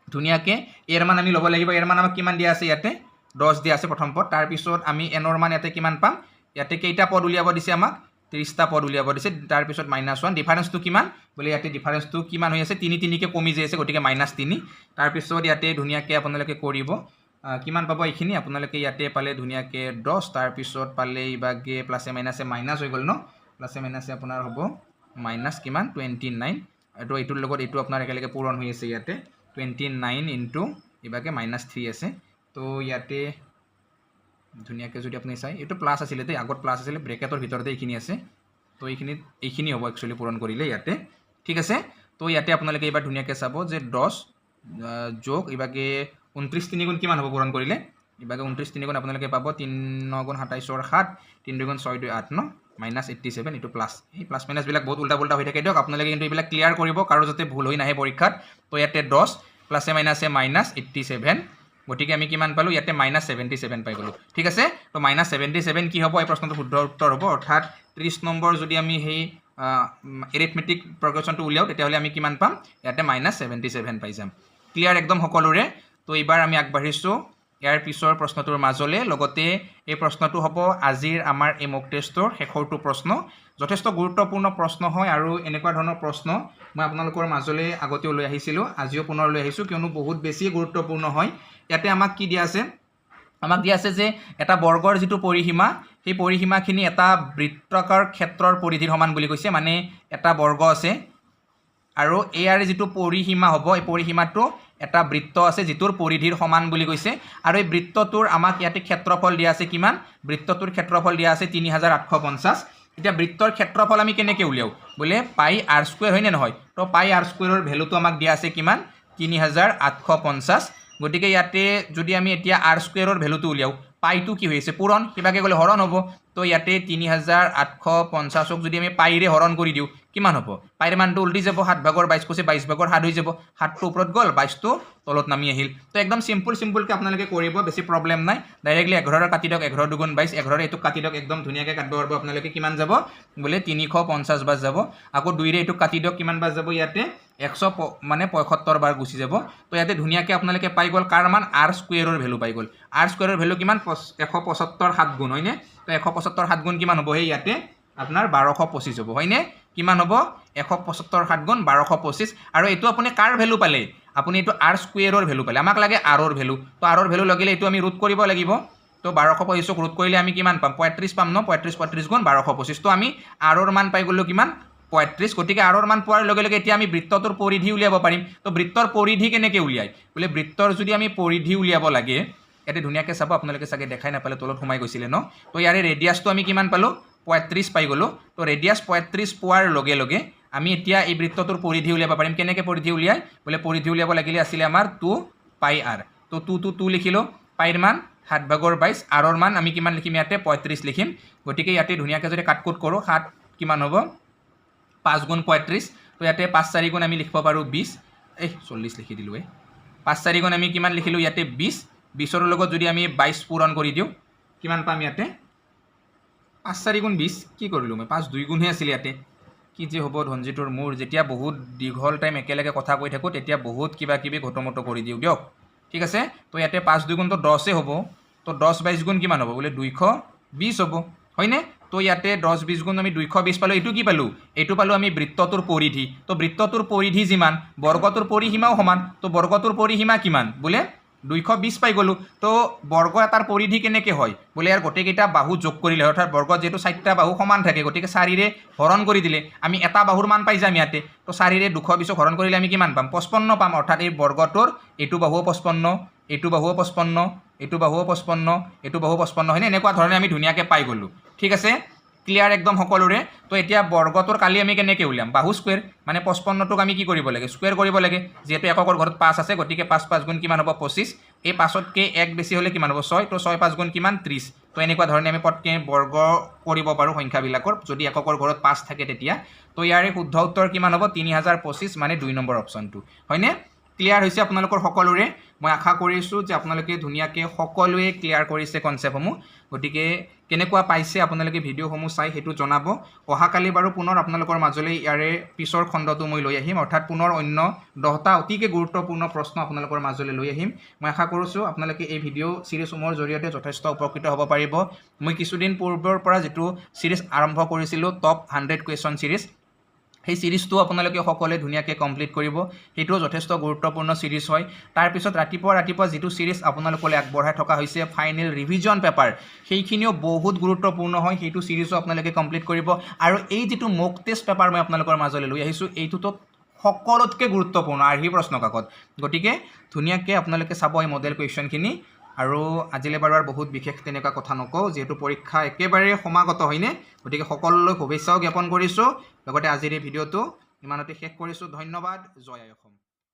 ধুনীয়াকৈ এৰ মান আমি ল'ব লাগিব এৰ মান আমাক কিমান দিয়া আছে ইয়াতে 10 দিয়া আছে প্ৰথম পদ তাৰ পিছত আমি এনৰ মান ইয়াতে কিমান পাম ইয়াতে কেইটা পদ উলিয়াব দিছে আমাক 30টা পদ উলিয়াব দিছে তাৰ পিছত -1 ডিফাৰেন্সটো কিমান বলে ইয়াতে ডিফাৰেন্সটো কিমান হৈ আছে 3 কে কমি যাই আছে গতিকে -3 তাৰ পিছত ইয়াতে ধুনীয়াকৈ আপোনালোকে কৰিব কিমান পাব এইখিনি আপোনালোকে ইয়াতে পালে ধুনীয়াকৈ 10 তাৰ পিছত পালে ইবাগে প্লাসে মাইনাসে মাইনাস হৈ গল ন প্লাসে মাইনাসে আপোনাৰ হ'ব মাইনাস কিমান 29 আৰু এইটোৰ লগত এইটো আপোনাৰ একেলগে পূৰণ হৈ আছে ইয়াতে 29 ইনটু ইবাগে -3 আছে তো ইয়াতে ধুনীয়াকৈ যদি আপুনি চাই এইটো প্লাস আছিল তে আগত প্লাস আছিল ব্ৰেকেটৰ ভিতৰতে এইখিনি আছে তো এইখিনি হ'ব একচুয়ালি পূৰণ কৰিলে ইয়াতে ঠিক আছে তো ইয়াতে আপোনালোকে এবাৰ ধুনীয়াকৈ চাব যে 10 যোগ ইবাগে 29 3 গুণ কিমান হ'ব পূৰণ কৰিলে ইবাগে 29 3 গুণ আপোনালোকে পাব 3 9 গুণ 27 ৰ 7 3 2 গুণ 6 2 8 ন -87 ইটো প্লাস এই প্লাস মাইনাস বিলাক বহুত উল্টা পুল্টা হৈ থাকে দিয়ক আপোনালোকে কিন্তু এইবিলাক ক্লিয়াৰ কৰিব কাৰো যাতে ভুল হৈ নাহে পৰীক্ষাত তো ইয়াতে 10 প্লাসে মাইনাসে -87 গতিকে আমি কিমান পালো ইয়াতে -77 পাই গলো ঠিক আছে তো -77 কি হ'ব এই প্ৰশ্নটো শুদ্ধ উত্তৰ হ'ব অৰ্থাৎ 30 নম্বৰ যদি আমি হেই এৰিথমেটিক প্ৰগ্ৰেছনটো উলিয়াও তেতিয়াহ'লে আমি কিমান পাম ইয়াতে -77 পাই যাম ক্লিয়াৰ একদম সকলোৰে তো এবাৰ আমি আগবাঢ়িছো ইয়াৰ পিছৰ প্ৰশ্নটোৰ মাজলে লগতে এই প্ৰশ্নটো হ'ব আজিৰ আমাৰ এই মক টেষ্টৰ শেষৰটো প্ৰশ্ন যথেষ্ট গুৰুত্বপূৰ্ণ প্ৰশ্ন হয় আৰু এনেকুৱা ধৰণৰ প্ৰশ্ন মই আপোনালোকৰ মাজলে আগতেও লৈ আহিছিলো আজিও পুনৰ লৈ আহিছো কিয়নো বহুত বেছি গুৰুত্বপূৰ্ণ হয় ইয়াতে আমাক কি দিয়া আছে আমাক দিয়া আছে যে এটা বৰ্গৰ যেটো পৰিসীমা সেই পৰিসীমাখিনি এটা বৃত্তাকাৰ ক্ষেত্ৰৰ পৰিধিৰ সমান বুলি কৈছে মানে এটা বৰ্গ আছে আৰু এয়াৰ যেটো পৰিসীমা হ'ব এই পৰিসীমাটো এটা বৃত্ত আছে যেটোৰ পৰিধিৰ সমান বুলি কৈছে আৰু এই বৃত্তটোৰ আমাক ইয়াতে ক্ষেত্ৰফল দিয়া আছে কিমান বৃত্তটোৰ ক্ষেত্ৰফল দিয়া আছে 3850 এতিয়া বৃত্তৰ ক্ষেত্ৰফল আমি কেনেকৈ উলিয়াও বলে পাই r স্কয়াৰ হয় নে নহয় তো পাই r স্কয়াৰৰ ভ্যালুটো আমাক দিয়া আছে কিমান 3850 গতিকে ইয়াতে যদি আমি এতিয়া r স্কয়াৰৰ ভ্যালুটো উলিয়াও পাইটো কি হৈছে পূৰণ কিবাকে গলে হৰণ হ'ব তো ইয়াতে 3850 ক যদি আমি পাইৰে হৰণ কৰি দিও কিমান হ'ব পাইৰ মানটো উল্টি যাব 7 ভাগৰ 22 কৈছে 22 ভাগৰ 7 হৈ যাব 7 টো ওপৰত গল 22 টো তলত নামি আহিল তো একদম সিম্পল কে আপোনালোকে কৰিব বেছি প্ৰবলেম নাই ডাইৰেক্টলি 11 ৰ কাটি দিয়ক 11 2 গুণ 22 11 ৰ এটো কাটি দিয়ক একদম ধুনীয়াকৈ কাটব পাৰব আপোনালোকে কিমান যাব বলে 350 বাৰ যাব আকৌ 2 ৰে এটো কাটি দিয়ক কিমান বাৰ যাব ইয়াতে 100 মানে 75 বাৰ গুচি যাব তো ইয়াতে ধুনীয়াকৈ আপোনালোকে পাই গল কাৰ মান r স্কয়াৰৰ ভ্যালু পাই গল r স্কয়াৰৰ ভ্যালু কিমান 175 7 গুণ হয়নে তো 175 7 গুণ কিমান হ'ব হে ইয়াতে আপোনাৰ 1225 হ'ব হয়নে কিমান হ'ব 175 7 গুণ 1225 আৰু এটো আপুনি কাৰ ভ্যালু পালে আপুনি এটো r স্কয়াৰৰ ভ্যালু পালে আমাক লাগে r ৰ ভ্যালু তো r ৰ ভ্যালু লাগিলে এটো আমি ৰুট কৰিব লাগিব তো 1225 ক ৰুট কৰিলে আমি কিমান পাম 35 পাম ন 35 গুণ 1225 তো আমি r ৰ মান পাই গলো কিমান 35 গতিকে r ৰ মান পোৱাৰ লগে লগে এতিয়া আমি বৃত্তটোৰ পৰিধি উলিয়াব পাৰিম তো বৃত্তৰ পৰিধি কেনেকৈ উলিয়াই বলে বৃত্তৰ যদি আমি পৰিধি উলিয়াব লাগে এতে ধুনীয়াকৈ চাব আপোনালোকে চাগে দেখাই নাপালে তলত সোমাই গৈছিলে ন তো ইয়াৰে ৰেডিয়াসটো আমি কিমান পালো 35 পাই গলো তো ৰেডিয়াস 35 পোৱাৰ লগে লগে আমি এতিয়া এই বৃত্তটোৰ পৰিধি উলিয়াব পাৰিম কেনেকৈ পৰিধি উলিয়াই বলে পৰিধি উলিয়াব লাগিলে আছিল আমাৰ 2 পাই r তো 2 লিখিলো পাইৰ মান 7 ভাগৰ 22 r ৰ মান আমি কিমান লিখিম ইয়াতে 35 লিখিম গতিকে ইয়াতে ধুনীয়াকৈ যদি কাট কোট কৰো 7 কিমান হ'ব 5 গুণ 35 তো ইয়াতে 5 4 গুণ আমি লিখিব পাৰো 20 40 লিখি দিলো 5 4 গুণ আমি কিমান লিখিলো ইয়াতে 20 20 ৰ লগত যদি আমি 22 পূৰণ কৰি দিও কিমান পাম ইয়াতে 5 4 গুণ 20 কি কৰিলো মই 5 2 গুণ হে আছিল ইয়াতে কি যে হ'ব ধনজিতৰ মোৰ যেতিয়া বহুত দীঘল টাইম একেলগে কথা কৈ থাকো তেতিয়া বহুত কিবা কিবি ঘটমটো কৰি দিও দিয়ক ঠিক আছে তো ইয়াতে 5 2 গুণ তো 10 এ হ'ব তো 10 22 গুণ কিমান হ'ব বলে 220 হ'ব হয়নে তো ইয়াতে 10 20 গুণ আমি 220 পালো এটো কি পালো এটো পালো আমি বৃত্তটোৰ পৰিধি তো বৃত্তটোৰ পৰিধি যিমান বৰ্গটোৰ পৰিসীমাও সমান তো বৰ্গটোৰ পৰিসীমা কিমান বলে 220 পাই গলো তো বৰ্গ এটাৰ পৰিধি কেনেকৈ হয় বলে ইয়াৰ গোটেইকেইটা বাহু যোগ কৰিলে অৰ্থাৎ বৰ্গত যেটো 4টা বাহু সমান থাকে গতিকে 4 ৰে হৰণ কৰি দিলে আমি এটা বাহুৰ মান পাই যাম ইয়াতে তো 4 ৰে 220 হৰণ কৰিলে আমি কিমান পাম 55 পাম অৰ্থাৎ এই বৰ্গটোৰ এটো বাহু 55 এটো বাহু 55 এটো বাহু 55 এটো বাহু 55 হয়নে এনেকুৱা ধৰণে আমি ধুনীয়াকৈ পাই গলো ঠিক আছে ক্লিয়াৰ একদম সকলোৰে তো এতিয়া বৰ্গটোৰ কালি আমি কেনেকৈ উলিয়াম বাহু স্কুৱেৰ মানে 55টোক আমি কি কৰিব লাগে স্কুৱেৰ কৰিব লাগে যিহেতু এককৰ ঘৰত 5 আছে গতিকে 5 5 গুণ কিমান হ'ব 25 এই 5তকৈ 1 বেছি হ'লে কিমান হ'ব 6 তো 6 5 গুণ কিমান 30 তো এনেকুৱা ধৰণে আমি পটকৈ বৰ্গ কৰিব পাৰোঁ সংখ্যাবিলাকৰ যদি এককৰ ঘৰত 5 থাকে তেতিয়া তো ইয়াৰে শুদ্ধ উত্তৰ কিমান হ'ব 3025 মানে 2 নম্বৰ অপশ্যনটো হয়নে ক্লিয়াৰ হৈছে আপোনালোকৰ সকলোৰে মই আশা কৰিছোঁ যে আপোনালোকে ধুনীয়াকৈ সকলোৱে ক্লিয়াৰ কৰিছে কনচেপ্টসমূহ গতিকে কেনেকুৱা পাইছে আপোনালোকে ভিডিঅ'সমূহ চাই সেইটো জনাব অহাকালি বাৰু পুনৰ আপোনালোকৰ মাজলৈ ইয়াৰে পিছৰ খণ্ডটো মই লৈ আহিম অৰ্থাৎ পুনৰ অন্য 10টা অতিকে গুৰুত্বপূৰ্ণ প্ৰশ্ন আপোনালোকৰ মাজলৈ লৈ আহিম মই আশা কৰিছোঁ আপোনালোকে এই ভিডিঅ' ছিৰিজসমূহৰ জৰিয়তে যথেষ্ট উপকৃত হ'ব পাৰিব মই কিছুদিন পূৰ্বৰ পৰা যিটো ছিৰিজ আৰম্ভ কৰিছিলোঁ টপ 100 কুৱেশ্যন ছিৰিজ সেই ছিৰিজটো আপোনালোকে সকলোৱে ধুনীয়াকৈ কমপ্লিট কৰিব সেইটোও যথেষ্ট গুৰুত্বপূৰ্ণ ছিৰিজ হয় তাৰপিছত ৰাতিপুৱা যিটো ছিৰিজ আপোনালোকলৈ আগবঢ়াই থকা হৈছে ফাইনেল ৰিভিজন পেপাৰ সেইখিনিও বহুত গুৰুত্বপূৰ্ণ হয় সেইটো ছিৰিজো আপোনালোকে কমপ্লিট কৰিব আৰু এই যিটো মক টেষ্ট পেপাৰ মই আপোনালোকৰ মাজলৈ লৈ আহিছোঁ এইটোতো সকলোতকৈ গুৰুত্বপূৰ্ণ আৰ্হি প্ৰশ্ন কাকত গতিকে ধুনীয়াকৈ আপোনালোকে চাব এই মডেল কুৱেশ্যনখিনি আৰু আজিলৈ বাৰু বহুত বিশেষ তেনেকুৱা কথা নকওঁ যিহেতু পৰীক্ষা একেবাৰে সমাগত হয়নে গতিকে সকলোলৈ শুভেচ্ছাও জ্ঞাপন কৰিছোঁ লগতে আজিৰ এই ভিডিঅ'টো ইমানতে শেষ কৰিছোঁ ধন্যবাদ জয় আই অসম